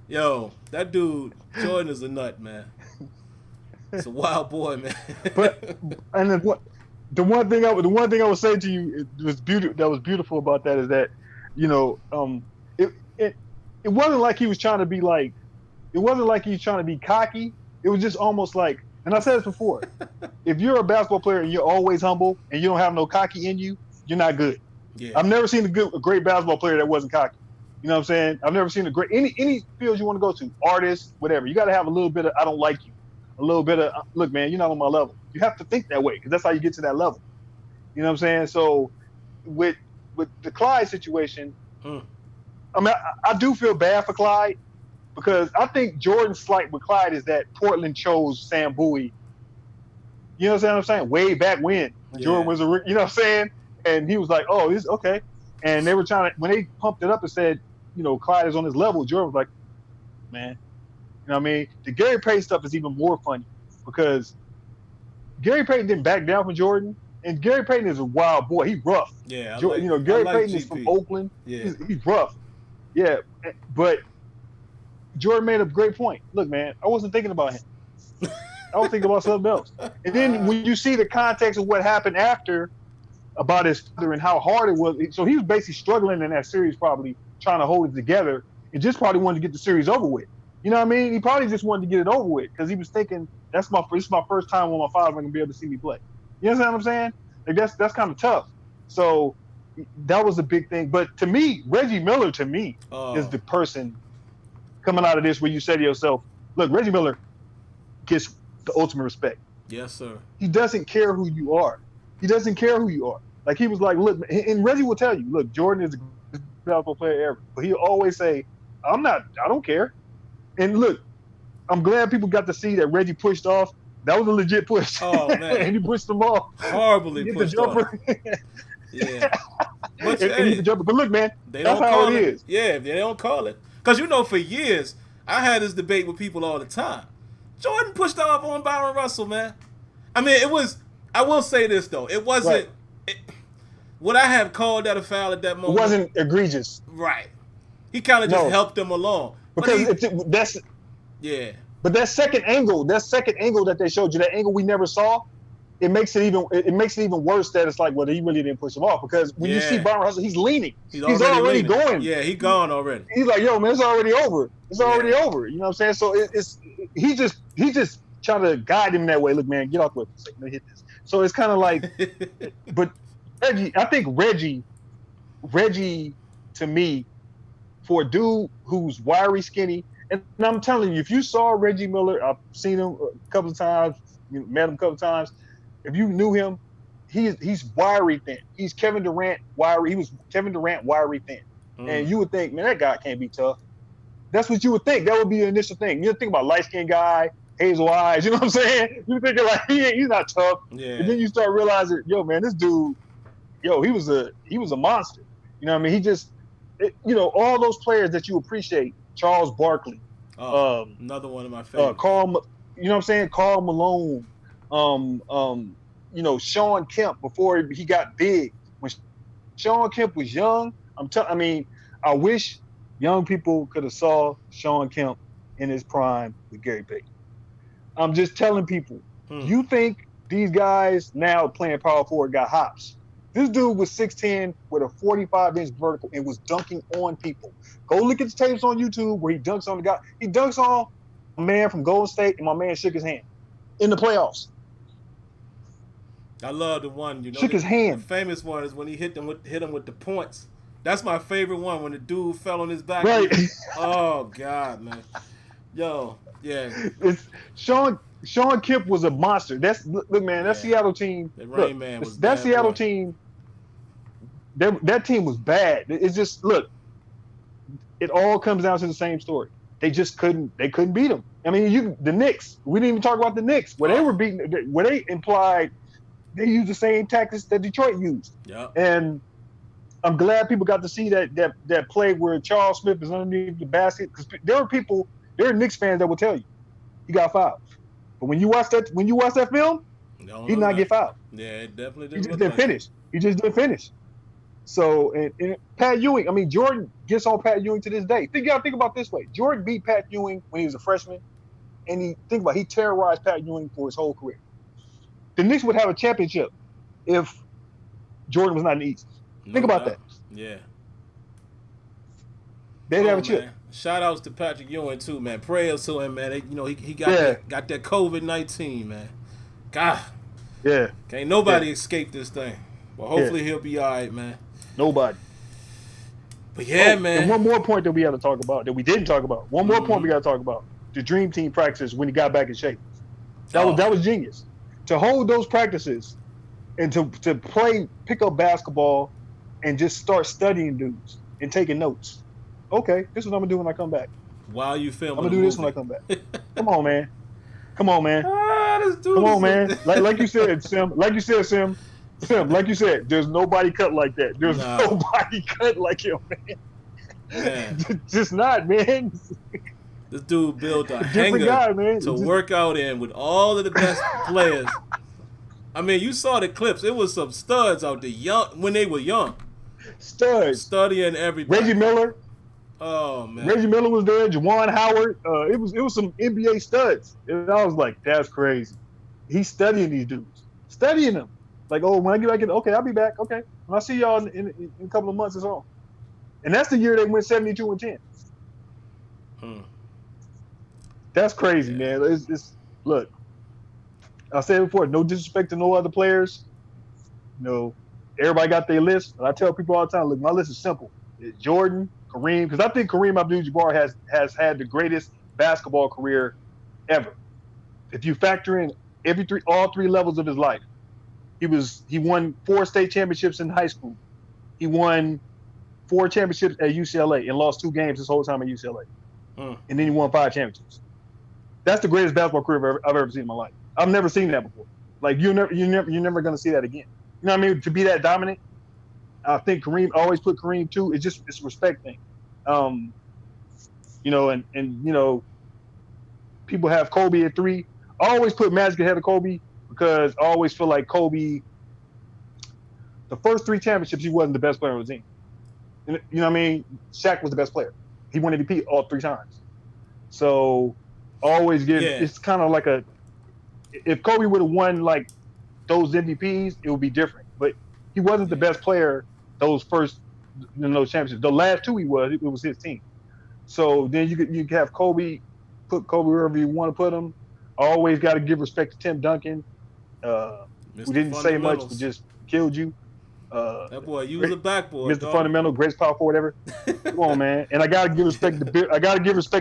Yo, that dude, Jordan is a nut, man. It's a wild boy, man. The one thing I would say to you that was beautiful about that is that, it wasn't like he was trying to be like, it wasn't like he was trying to be cocky. It was just almost like, and I said this before, if you're a basketball player and you're always humble and you don't have no cocky in you, you're not good. Yeah. I've never seen a great basketball player that wasn't cocky. You know what I'm saying? I've never seen any field you want to go to, artist, whatever. You got to have a little bit of, I don't like you. A little bit of, look, man, you're not on my level. You have to think that way because that's how you get to that level. You know what I'm saying? So with the Clyde situation, I mean, I do feel bad for Clyde because I think Jordan's slight with Clyde is that Portland chose Sam Bowie. You know what I'm saying? Way back when Jordan was you know what I'm saying? And he was like, oh, this okay. And they were trying to, when they pumped it up and said, Clyde is on his level, Jordan was like, man. You know what I mean? The Gary Payton stuff is even more funny because Gary Payton didn't back down from Jordan, and Gary Payton is a wild boy. He's rough. Yeah, Gary Payton is from Oakland. Yeah, he's rough. Yeah, but Jordan made a great point. Look, man, I wasn't thinking about him. I was thinking about something else. And then when you see the context of what happened after about his father and how hard it was, so he was basically struggling in that series, probably trying to hold it together, and just probably wanted to get the series over with. You know what I mean? He probably just wanted to get it over with because he was thinking, this is my first time when my father's going to be able to see me play. You understand what I'm saying? Like that's kind of tough. So that was a big thing. But to me, Reggie Miller, is the person coming out of this where you say to yourself, look, Reggie Miller gets the ultimate respect. Yes, sir. He doesn't care who you are. Like, he was like, look, and Reggie will tell you, look, Jordan is the best basketball player ever. But he'll always say, I don't care. And look, I'm glad people got to see that Reggie pushed off. That was a legit push. Oh, man. And he pushed them off. Horribly pushed off. Yeah. But look, man, that's how it is. Yeah, they don't call it. Because, for years, I had this debate with people all the time. Jordan pushed off on Byron Russell, man. I mean, I will say this, though. It wasn't, would I have called that a foul at that moment? It wasn't egregious. Right. He kind of just helped them along. Because but that second angle that they showed you, that angle we never saw, it makes it even worse that it's like, well, he really didn't push him off because when you see Byron Russell, he's leaning. He's already going. Yeah, he's gone already. He's like, yo, man, it's already over. It's already over. You know what I'm saying? So he just trying to guide him that way. Look, man, get off the way. Let me hit this. So it's kind of like, but Reggie, to me, for a dude who's wiry, skinny, and I'm telling you, if you saw Reggie Miller, I've seen him a couple of times, met him a couple of times. If you knew him, he's wiry thin. He's Kevin Durant wiry. He was Kevin Durant wiry thin, and you would think, man, that guy can't be tough. That's what you would think. That would be the initial thing. You think about light-skinned guy, hazel eyes. You know what I'm saying? You thinking like he's not tough. Yeah. And then you start realizing, yo, man, this dude, he was a monster. You know what I mean? He just. All those players that you appreciate, Charles Barkley, another one of my favorites. Karl Malone, Sean Kemp before he got big. When Sean Kemp was young, I wish young people could have saw Sean Kemp in his prime with Gary Payton. I'm just telling people, you think these guys now playing power forward got hops? This dude was 6'10" with a 45-inch vertical and was dunking on people. Go look at the tapes on YouTube where he dunks on the guy. He dunks on a man from Golden State, and my man shook his hand in the playoffs. I love the one, shook his hand. The famous one is when he hit him with the points. That's my favorite one when the dude fell on his back. Right. Oh God, man. Yo, yeah. It's Sean Kemp was a monster. Look, man, that Seattle team. The Rain Man was that bad Seattle boy. team. That team was bad. It's just look. It all comes down to the same story. They just couldn't. They couldn't beat them. I mean, the Knicks. We didn't even talk about the Knicks. Where they were beating. Where they implied they used the same tactics that Detroit used. Yeah. And I'm glad people got to see that play where Charles Smith is underneath the basket, because there are Knicks fans that will tell you he got fouled. But when you watch that film, he did not get fouled. Yeah, it definitely didn't. He just didn't finish. He just didn't finish. So and Pat Ewing, I mean, Jordan gets on Pat Ewing to this day. You got to think about it this way: Jordan beat Pat Ewing when he was a freshman, and he terrorized Pat Ewing for his whole career. The Knicks would have a championship if Jordan was not in the East. Think about that. Yeah. They'd have a chip. Man. Shout outs to Patrick Ewing too, man. Prayers to him, man. He got that COVID-19, man. God. Yeah. Can't nobody escape this thing. But hopefully he'll be all right, man. Nobody. But man. And one more point that we got to talk about that we didn't talk about. One more point we got to talk about. The Dream Team practices when he got back in shape. That was genius. To hold those practices and to pick up basketball and just start studying dudes and taking notes. Okay, this is what I'm gonna do when I come back. While you filming, I'm gonna do this when I come back. Come on, man. Come on, man. Come on, man. Like you said, Sim. Like you said, there's nobody cut like that. There's nobody cut like him, man. Just not, man. This dude built a hangar to work out in with all of the best players. I mean, you saw the clips. It was some studs out there when they were young. Studs. Studying everybody. Reggie Miller. Oh, man. Reggie Miller was there. Juwan Howard. It was some NBA studs. And I was like, that's crazy. He's studying these dudes. Studying them. Like, when I get back in, okay, I'll be back. Okay. And I'll see y'all in a couple of months or so. And that's the year they went 72-10. That's crazy, man. It's look. I said it before, no disrespect to no other players. Everybody got their list. And I tell people all the time, look, my list is simple. It's Jordan, Kareem, because I think Kareem Abdul-Jabbar has had the greatest basketball career ever. If you factor in all three levels of his life, he won 4 state championships in high school. He won 4 championships at UCLA and lost 2 games his whole time at UCLA. And then he won 5 championships. That's the greatest basketball career I've ever seen in my life. I've never seen that before. Like you're never gonna see that again. You know what I mean? To be that dominant, I think Kareem always put Kareem too. It's a respect thing. And people have Kobe at 3. I always put Magic ahead of Kobe because I always feel like Kobe, the first 3 championships, he wasn't the best player on the team. You know what I mean? Shaq was the best player. He won MVP all 3 times. So always it's kind of like if Kobe would have won like those MVPs, it would be different. But he wasn't the best player those first those championships. The last 2 it was his team. So then you could have Kobe, put Kobe wherever you want to put him. Always got to give respect to Tim Duncan. Who didn't say much but just killed you. That boy, you was a backboard. Mr. Fundamental, greatest power forward ever. Come on, man. And I gotta give respect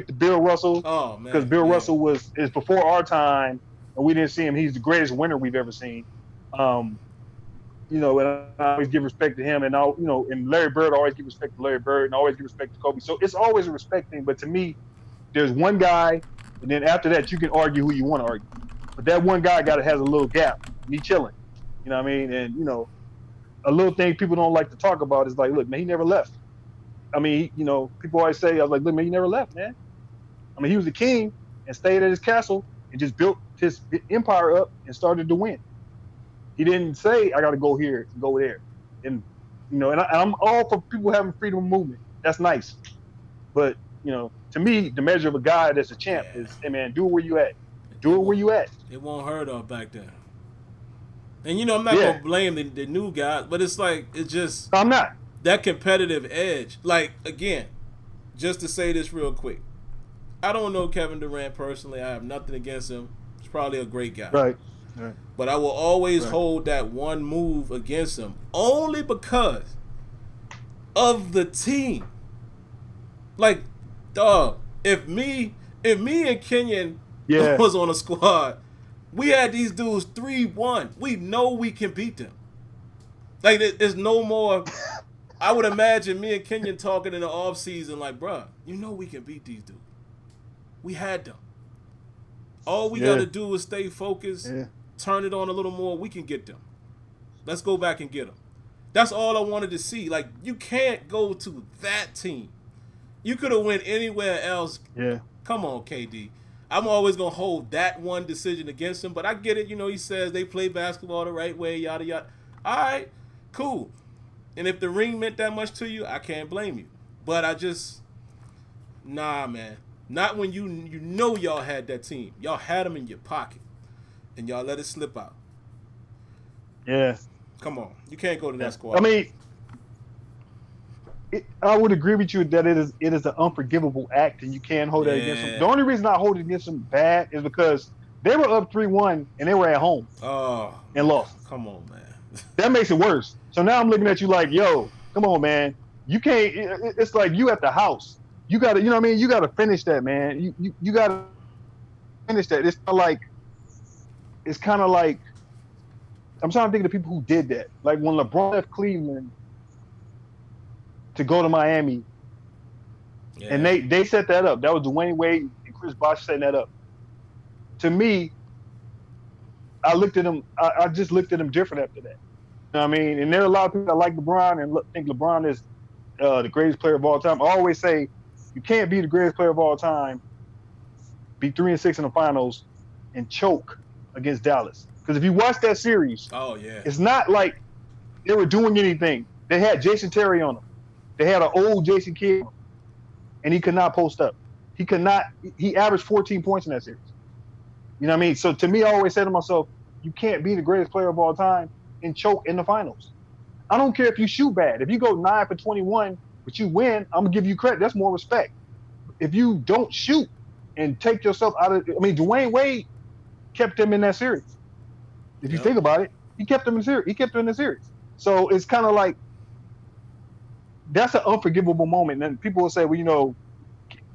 to Bill Russell. Oh man. Because Bill Russell is before our time and we didn't see him. He's the greatest winner we've ever seen. And I always give respect to him, and and Larry Bird, I always give respect to Larry Bird, and I always give respect to Kobe. So it's always a respect thing. But to me, there's one guy, and then after that, you can argue who you want to argue. But that one guy has a little gap. Me chilling, you know what I mean? And a little thing people don't like to talk about is like, look, man, he never left. I mean, people always say, I was like, look, man, he never left, man. I mean, he was a king and stayed at his castle and just built his empire up and started to win. He didn't say, I got to go here and go there. And, I'm all for people having freedom of movement. That's nice. But, to me, the measure of a guy that's a champ is, hey, man, do it where you at. Do it where you at. It won't hurt off back then. And, I'm not going to blame the new guy, but it's like, it's just. I'm not. That competitive edge. Like, again, just to say this real quick. I don't know Kevin Durant personally. I have nothing against him. He's probably a great guy. Right. But I will always hold that one move against him only because of the team. Like, dog, if if me and Kenyon Yeah. was on a squad, we had these dudes 3-1. We know we can beat them. Like, there's no more. I would imagine me and Kenyon talking in the offseason like, bruh, you know we can beat these dudes. We had them. All we got to do is stay focused, turn it on a little more. We can get them. Let's go back and get them. That's all I wanted to see. Like, you can't go to that team. You could have went anywhere else. Yeah. Come on, KD. I'm always going to hold that one decision against him, but I get it. You know, he says they play basketball the right way, yada, yada. All right, cool. And if the ring meant that much to you, I can't blame you. But nah, man. Not when you know y'all had that team. Y'all had them in your pocket, and y'all let it slip out. Yeah. Come on. You can't go to that squad. I mean, I would agree with you that it is an unforgivable act, and you can't hold that against them. The only reason I hold it against them bad is because they were up 3-1, and they were at home and lost. Come on, man. That makes it worse. So now I'm looking at you like, yo, come on, man. You can't. It's like you at the house. You got to, you know what I mean? You got to finish that, man. You got to finish that. It's kind of like, I'm trying to think of the people who did that. Like when LeBron left Cleveland to go to Miami, and they set that up. That was Dwayne Wade and Chris Bosh setting that up. To me, I looked at him. I just looked at him different after that. You know what I mean? And there are a lot of people that like LeBron and think LeBron is the greatest player of all time. I always say you can't be the greatest player of all time, be 3-6 in the finals, and choke against Dallas. Because if you watch that series, it's not like they were doing anything. They had Jason Terry on them. They had an old Jason Kidd, and he could not post up. He averaged 14 points in that series. You know what I mean? So to me, I always say to myself, you can't be the greatest player of all time and choke in the finals. I don't care if you shoot bad. If you go 9 for 21, but you win, I'm going to give you credit. That's more respect. If you don't shoot and take yourself out of – I mean, Dwayne Wade kept them in that series. If you think about it, he kept them in the series. He kept them in the series. So it's kind of like that's an unforgivable moment. And people will say, well, you know,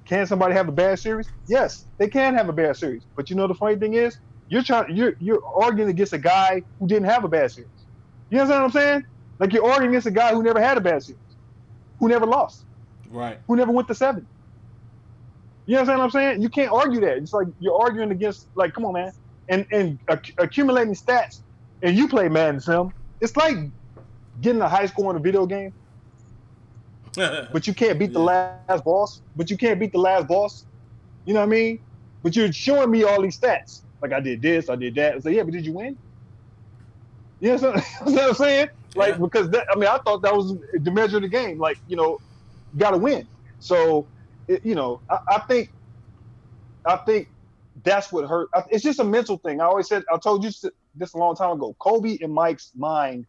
can somebody have a bad series? Yes, they can have a bad series. But you know the funny thing is, you're arguing against a guy who didn't have a bad series. You understand what I'm saying? Like you're arguing against a guy who never had a bad series, who never lost, right? Who never went to 7. You understand what I'm saying? You can't argue that. It's like you're arguing against, like, come on, man. And accumulating stats, and you play Madden Sim. It's like getting a high score in a video game, but you can't beat the last boss. You know what I mean? But you're showing me all these stats. Like, I did this, I did that. I say, yeah, but did you win? You know what I'm saying? Like, because I thought that was the measure of the game. Like, you know, you got to win. So, I think that's what hurt. It's just a mental thing. I told you this a long time ago. Kobe and Mike's mind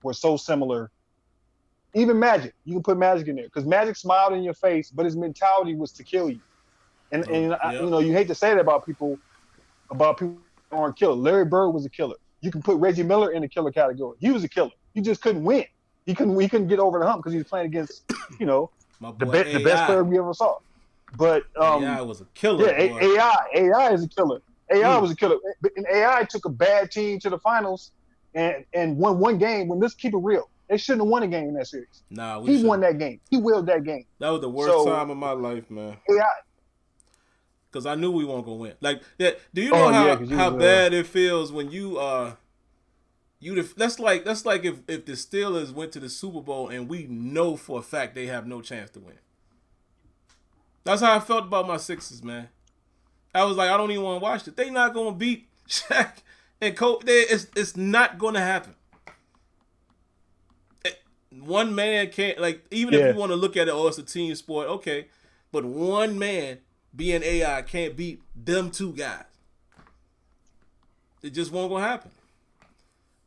were so similar. Even Magic, you can put Magic in there because Magic smiled in your face, but his mentality was to kill you. And you hate to say that about people who aren't killers. Larry Bird was a killer. You can put Reggie Miller in the killer category. He was a killer. He just couldn't win. He couldn't get over the hump because he was playing against, the best player we ever saw. But AI was a killer. Yeah, AI is a killer. AI was a killer. And AI took a bad team to the finals and won one game. When let's keep it real, they shouldn't have won a game in that series. Nah, he won that game. He willed that game. That was the worst time of my life, man. AI. Because I knew we weren't gonna win. Like, do you know how bad it feels when that's like if the Steelers went to the Super Bowl and we know for a fact they have no chance to win. That's how I felt about my Sixers, man. I was like, I don't even want to watch it. They not gonna beat Shaq and Kobe. It's not gonna happen. One man can't, like, even if you want to look at it, it's a team sport, okay. But one man being AI can't beat them two guys. It just won't gonna happen.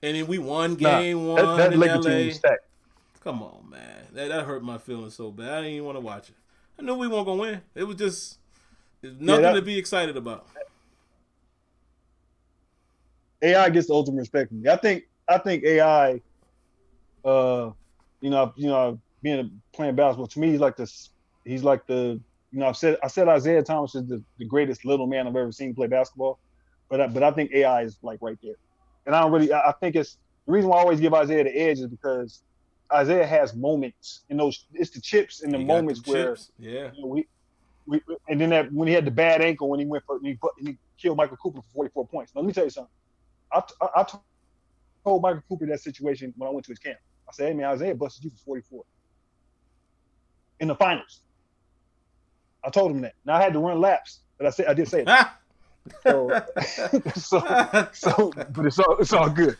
And then we won game one that in LA. Come on, man. That hurt my feelings so bad. I didn't even want to watch it. I knew we weren't gonna win. It was just nothing to be excited about. AI gets the ultimate respect from me. I think AI, playing basketball, to me, he's like the You know, I said Isaiah Thomas is the greatest little man I've ever seen play basketball, but I think AI is like right there, and I think it's the reason why I always give Isaiah the edge is because Isaiah has moments in those. It's the chips and the He got moments them where chips. Yeah. you know, we and then that when he had the bad ankle when he killed Michael Cooper for 44 points. Now, let me tell you something. I told Michael Cooper that situation when I went to his camp. I said, "Hey man, Isaiah busted you for 44 in the finals." I told him that. Now I had to run laps, but I did say that. So, but it's all good.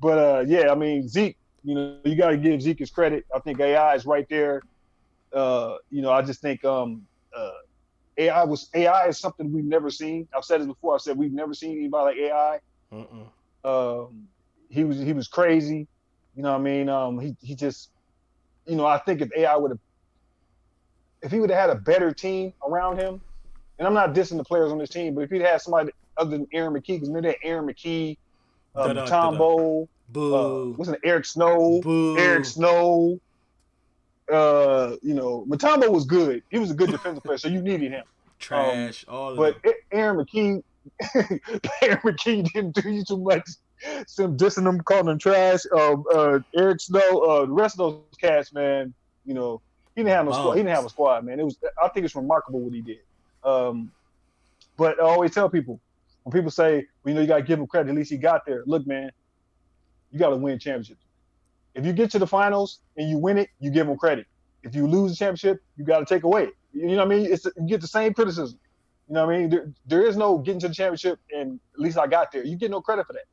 But yeah, I mean Zeke, you know, you got to give Zeke his credit. I think AI is right there. You know, I just think AI is something we've never seen. I've said it before. I said we've never seen anybody like AI. He was crazy. You know what I mean? He just, you know, I think if AI if he would have had a better team around him, and I'm not dissing the players on this team, but if he'd had somebody other than Aaron McKee, because remember that Aaron McKee, Tombo, Boo. wasn't it Eric Snow? Boo. Eric Snow. You know, Matumbo was good. He was a good defensive player, so you needed him. Trash, all of but them. Aaron McKee didn't do you too much. Some dissing them, calling them trash. Eric Snow, the rest of those cats, man, you know, he didn't have no squad. He didn't have a squad, man. I think it's remarkable what he did. But I always tell people when people say, well, you know, you got to give him credit. At least he got there. Look, man, you got to win championships. If you get to the finals and you win it, you give him credit. If you lose the championship, you got to take away. You know what I mean? You get the same criticism. You know what I mean? There is no getting to the championship and at least I got there. You get no credit for that.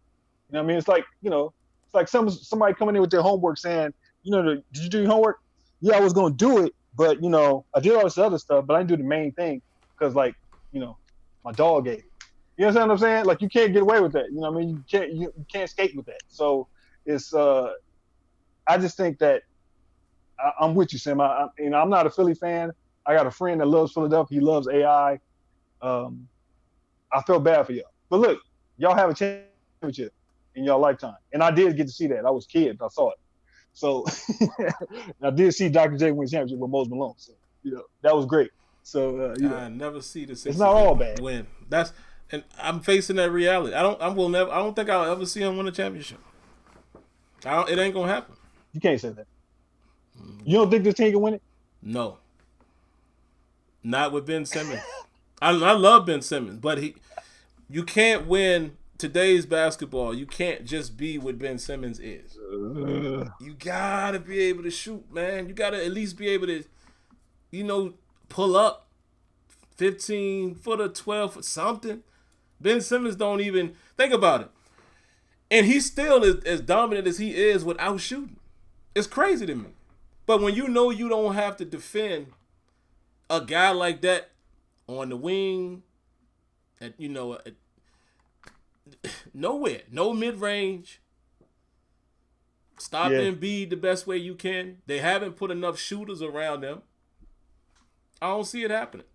You know what I mean? It's like, you know, it's like somebody coming in with their homework saying, you know, did you do your homework? Yeah, I was going to do it, but, you know, I did all this other stuff, but I didn't do the main thing because, like, you know, my dog ate it. You understand what I'm saying? Like, you can't get away with that. You know what I mean? You can't skate with that. So it's I just think that I'm with you, Sam. You know, I'm not a Philly fan. I got a friend that loves Philadelphia. He loves AI. I felt bad for y'all. But look, y'all have a championship in y'all lifetime. And I did get to see that. I was a kid. I saw it. So I did see Dr. J win championship with Mose Malone. So, you know, that was great. So, you know, I never see the Sixers. It's not all bad. Win. And I'm facing that reality. I don't think I'll ever see him win a championship. It ain't gonna happen. You can't say that. You don't think this team can win it? No. Not with Ben Simmons. I love Ben Simmons, but you can't win today's basketball. You can't just be what Ben Simmons is. You gotta be able to shoot, man. You gotta at least be able to, you know, pull up 15-footer, 12-foot something. Ben Simmons don't even think about it. And he's still as dominant as he is without shooting. It's crazy to me. But when you know you don't have to defend a guy like that on the wing, you know, nowhere, no mid-range, stop Embiid the best way you can. They haven't put enough shooters around them. I don't see it happening.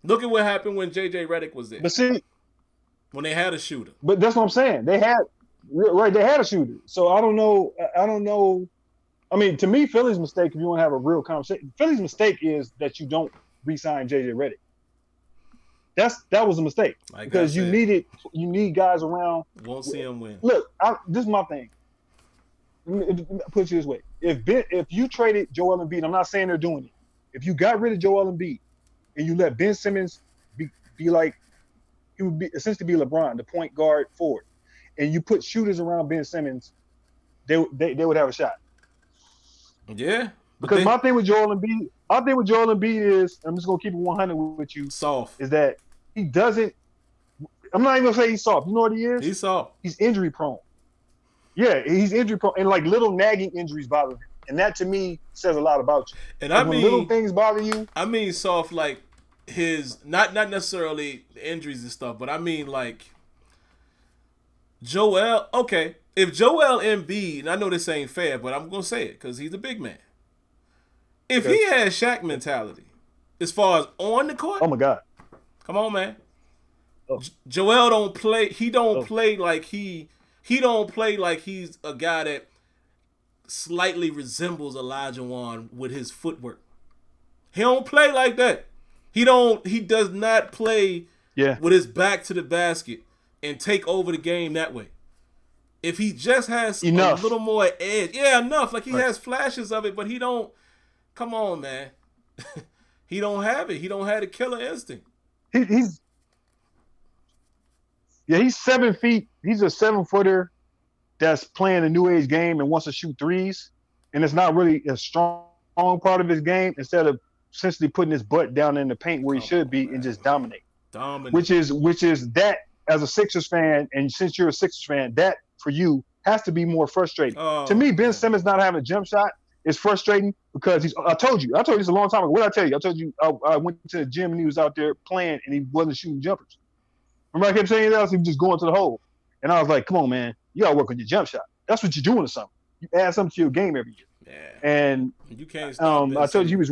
Look at what happened when J.J. Redick was there. But see, when they had a shooter. But that's what I'm saying. They had a shooter. So I don't know. I mean, to me, Philly's mistake, if you want to have a real conversation, Philly's mistake is that you don't re-sign J.J. Redick. That was a mistake. Like because you need guys around. Won't see him win. Look, this is my thing. Let me put it this way. If you traded Joel Embiid, I'm not saying they're doing it. If you got rid of Joel Embiid and you let Ben Simmons be like, he would be essentially be LeBron, the point guard forward, and you put shooters around Ben Simmons, they would have a shot. Yeah. Because my thing with Joel Embiid is, I'm just gonna keep it 100 with you. Soft. Is that he doesn't. I'm not even gonna say he's soft. You know what he is? He's soft. He's injury prone. Yeah, he's injury prone, and like little nagging injuries bother him, and that to me says a lot about you. And I mean, when little things bother you. I mean soft like his not necessarily the injuries and stuff, but I mean like Joel. Okay, if Joel Embiid, and I know this ain't fair, but I'm gonna say it because he's a big man. If he had Shaq mentality, as far as on the court, oh my God, come on, man. Oh. Joel don't play. He don't play like he don't play like he's a guy that slightly resembles Elijah Wan with his footwork. He don't play like that. He does not play with his back to the basket and take over the game that way. If he just has a little more edge, enough. Like he has flashes of it, but he don't. Come on, man. He don't have it. He don't have the killer instinct. He's 7 feet. He's a 7-footer that's playing a new age game and wants to shoot threes, and it's not really a strong part of his game. Instead of essentially putting his butt down in the paint where he should be and just dominate. Which is that as a Sixers fan, and since you're a Sixers fan, that for you has to be more frustrating. To me, Ben Simmons not having a jump shot is frustrating because I told you this a long time ago. What did I tell you? I told you I went to the gym and he was out there playing and he wasn't shooting jumpers. Remember I kept saying that? He was just going to the hole. And I was like, come on, man. You got to work on your jump shot. That's what you're doing or something. You add something to your game every year. Yeah. And you can't stop I told you he was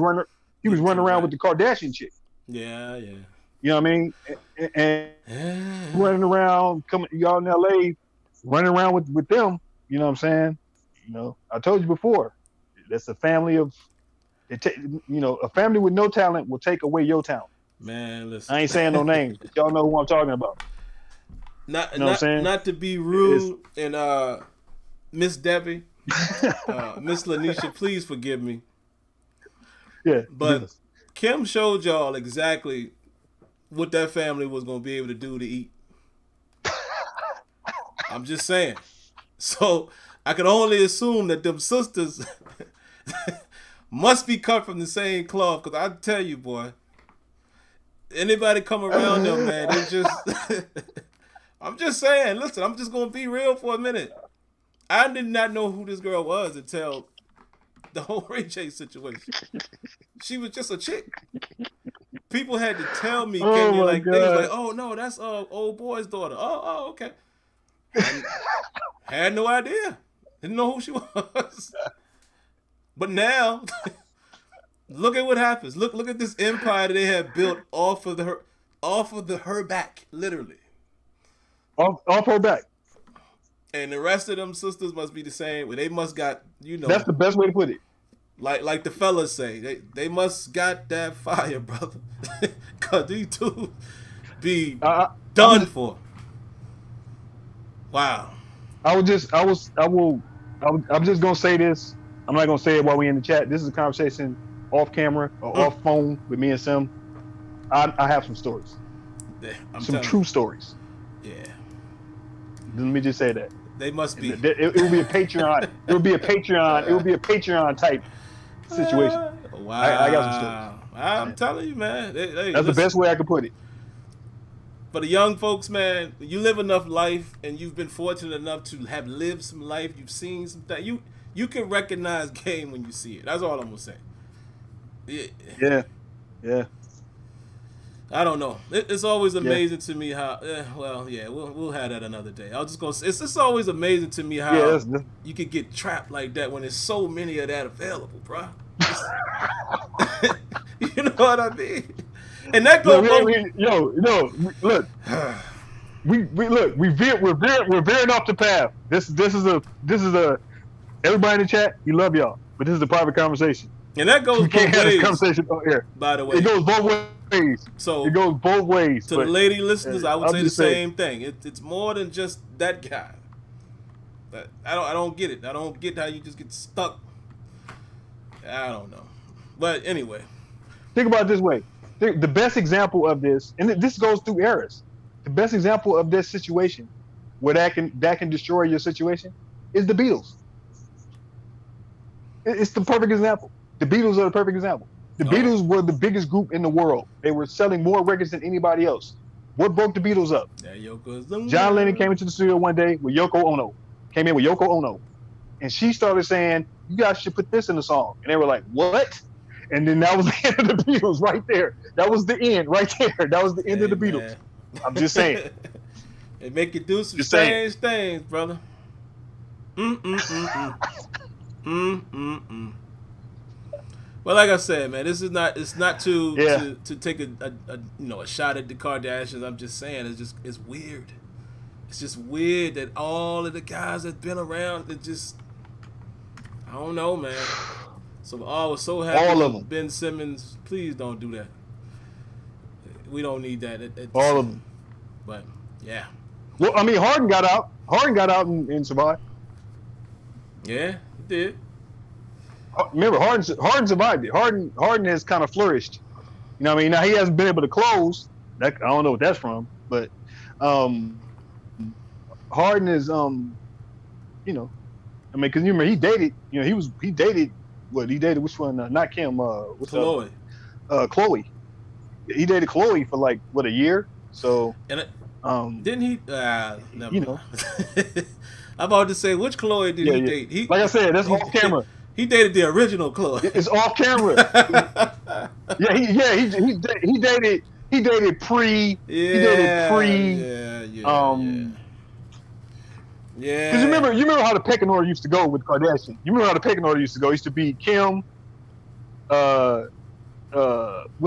running around with the Kardashian chick. Yeah. You know what I mean? And running around, y'all in LA, running around with them. You know what I'm saying? You know, I told you before. That's a family of, a family with no talent will take away your talent. Man, listen. I ain't saying no names, but y'all know who I'm talking about. Not to be rude, and Miss Debbie, Miss Lanisha, please forgive me. Yeah, but Kim showed y'all exactly what that family was gonna be able to do to eat. I'm just saying. So I can only assume that them sisters must be cut from the same cloth, because I tell you, boy, anybody come around them, man, they just I'm just saying, listen, I'm just gonna be real for a minute. I did not know who this girl was until the whole Ray J situation. She was just a chick. People had to tell me, they was like, oh no, that's old boy's daughter. Oh, okay. Had no idea. Didn't know who she was. But now, look at what happens. Look at this empire that they have built off of her back, literally. Off her back. And the rest of them sisters must be the same. They must got, That's the best way to put it. Like the fellas say, they must got that fire, brother. Cause these two be done for. Wow. I'm just gonna say this. I'm not gonna say it while we in the chat. This is a conversation off camera or off phone with me and Sim. I have some stories. Some true stories. Yeah. Let me just say that. They must be. It will be a Patreon. It will be a Patreon type situation. Wow. I got some stories. I'm telling you, man. That's the best way I could put it. For the young folks, man, you live enough life, and you've been fortunate enough to have lived some life. You've seen some things. You can recognize game when you see it. That's all I'm gonna say. Yeah. I don't know. It's always amazing to me how. We'll have that another day. I was just gonna say it's always amazing to me how you could get trapped like that when there's so many of that available, bro. You know what I mean? And that goes. Look. We're veering off the path. This is a everybody in the chat. We love y'all, but this is a private conversation. And that goes both ways. Have this conversation on air. By the way, it goes both ways. So it goes both ways. To the lady listeners, I would say the same thing. It's more than just that guy. But I don't get it. I don't get how you just get stuck. I don't know. But anyway, think about it this way. The best example of this, and this goes through eras. The best example of this situation, where that can destroy your situation, is the Beatles. It's the perfect example. The Beatles are the perfect example. The Beatles were the biggest group in the world. They were selling more records than anybody else. What broke the Beatles up? John Lennon came into the studio one day with Yoko Ono. And she started saying, you guys should put this in the song. And they were like, what? And then that was the end of the Beatles right there. That was the end right there. That was the end of the Beatles. Man. I'm just saying. They make you do some strange things, brother. Well, like I said, man, this is not. It's not to take a shot at the Kardashians. I'm just saying, it's weird. It's just weird that all of the guys that's been around, I don't know, man. So I was so happy All with of them. Ben Simmons. Please don't do that. We don't need that. All of them. But yeah. Well, I mean, Harden got out. Harden got out and survived. Yeah, he did. Remember, Harden survived it. Harden has kind of flourished. You know what I mean? Now he hasn't been able to close. I don't know what that's from, but Harden is you know, I mean, because you remember he dated. You know, he dated which one? Not Kim. What's Chloe. Chloe. He dated Chloe for like a year. So and didn't he? Never you know. I'm about to say, which Chloe did he date? Like I said, that's off camera. He dated the original Chloe. It's off camera. He dated pre. Yeah. Because you remember how the pecking order used to go with Kardashian. You remember how the pecking order used to go? It used to be Kim. What's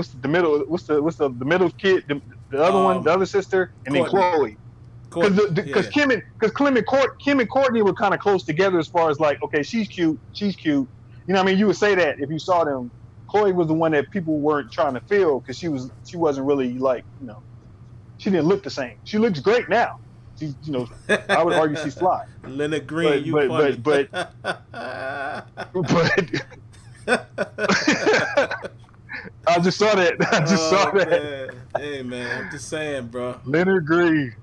the middle? What's the middle kid? The other one, the other sister, and Courtney. then Chloe. Because Kim and Courtney were kind of close together as far as like, okay, she's cute. You know what I mean? You would say that if you saw them. Chloe was the one that people weren't trying to feel because she wasn't really like, you know, she didn't look the same. She looks great now. She, you know, I would argue she's fly. Leonard Green, but I just saw that. Man. Hey man, I'm just saying, bro. Leonard Green.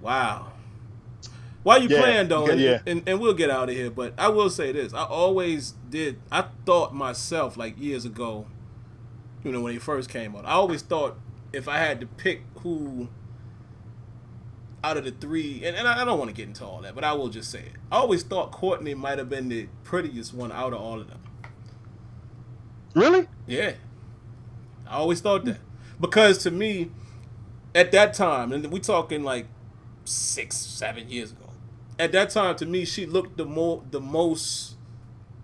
Wow. Why you playing though? Yeah. And we'll get out of here. But I will say this: I always did. I thought myself like years ago, you know, when he first came out. I always thought if I had to pick who out of the three, and I don't want to get into all that, but I will just say it. I always thought Courtney might have been the prettiest one out of all of them. Really? Yeah. I always thought that. Because to me, at that time, and we talking like 6-7 years ago, at that time, to me, she looked the most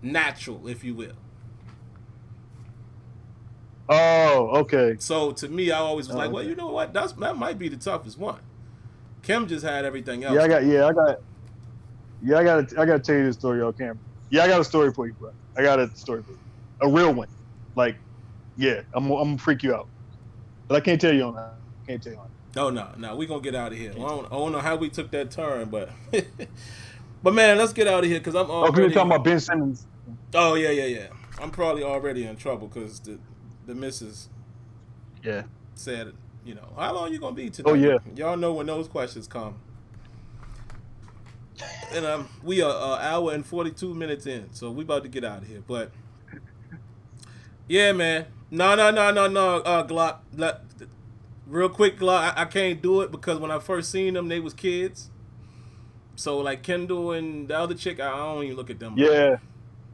natural, if you will. Oh, okay. So to me, I always was like, well, you know what? That might be the toughest one. Kim just had everything else. I got to tell you this story on camera. Yeah, I got a story for you, bro. I got a story for you. A real one. Like, yeah, I'm gonna freak you out. But I can't tell you on that. Oh no, we gonna get out of here. I don't know how we took that turn, but but man, let's get out of here because I'm already. Okay, we're talking about Ben Simmons. Oh yeah. I'm probably already in trouble because the missus. Yeah. Said, you know, how long you gonna be today? Oh yeah. Y'all know when those questions come. And we are an hour and 42 minutes in, so we about to get out of here. But yeah, man. No, Glock. Real quick, Glock. I can't do it because when I first seen them, they was kids. So like Kendall and the other chick, I don't even look at them. Yeah.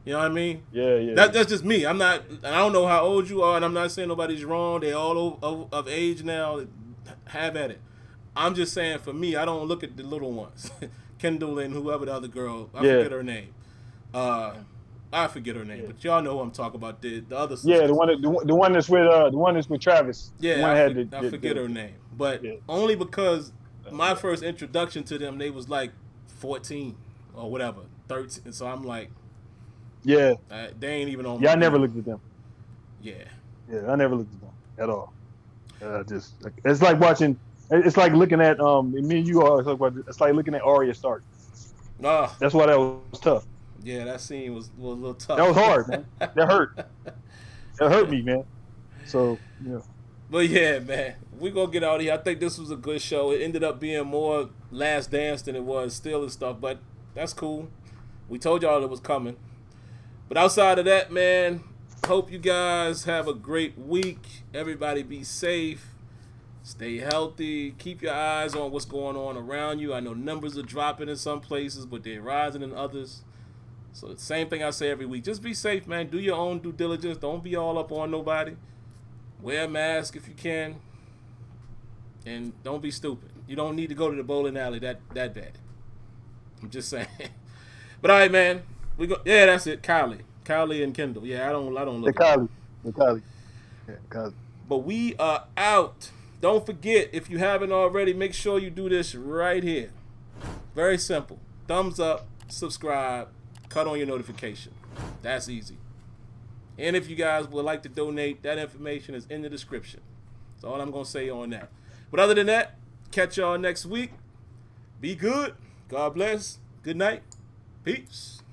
You know what I mean? Yeah. That's just me. I don't know how old you are, and I'm not saying nobody's wrong. They all of age now. Have at it. I'm just saying for me, I don't look at the little ones. Kendall and whoever the other girl, I forget her name. I forget her name, but y'all know who I'm talking about. The other sister. Yeah, the one that's with Travis. Yeah, I forget her name, but only because my first introduction to them, they was like 14 or whatever, 13. So I'm like, yeah, they ain't even on. Yeah, I never looked at them. Yeah, I never looked at them at all. It's like watching. It's like looking at me and you are. It's like looking at Arya Stark. That's why that was tough. Yeah, that scene was a little tough. That was hard, man. That hurt. That hurt me, man. So, yeah. But yeah, man, we gonna get out of here. I think this was a good show. It ended up being more Last Dance than it was Steelers stuff, but that's cool. We told y'all it was coming. But outside of that, man, hope you guys have a great week. Everybody be safe. Stay healthy. Keep your eyes on what's going on around you. I know numbers are dropping in some places, but they're rising in others. So the same thing I say every week. Just be safe, man. Do your own due diligence. Don't be all up on nobody. Wear a mask if you can. And don't be stupid. You don't need to go to the bowling alley that bad. I'm just saying. But all right, man. Yeah, that's it. Kylie and Kendall. Yeah, I don't look at Kylie. Yeah, Kylie. But we are out. Don't forget, if you haven't already, make sure you do this right here. Very simple. Thumbs up, subscribe, cut on your notification. That's easy. And if you guys would like to donate, that information is in the description. That's all I'm going to say on that. But other than that, catch y'all next week. Be good. God bless. Good night. Peace.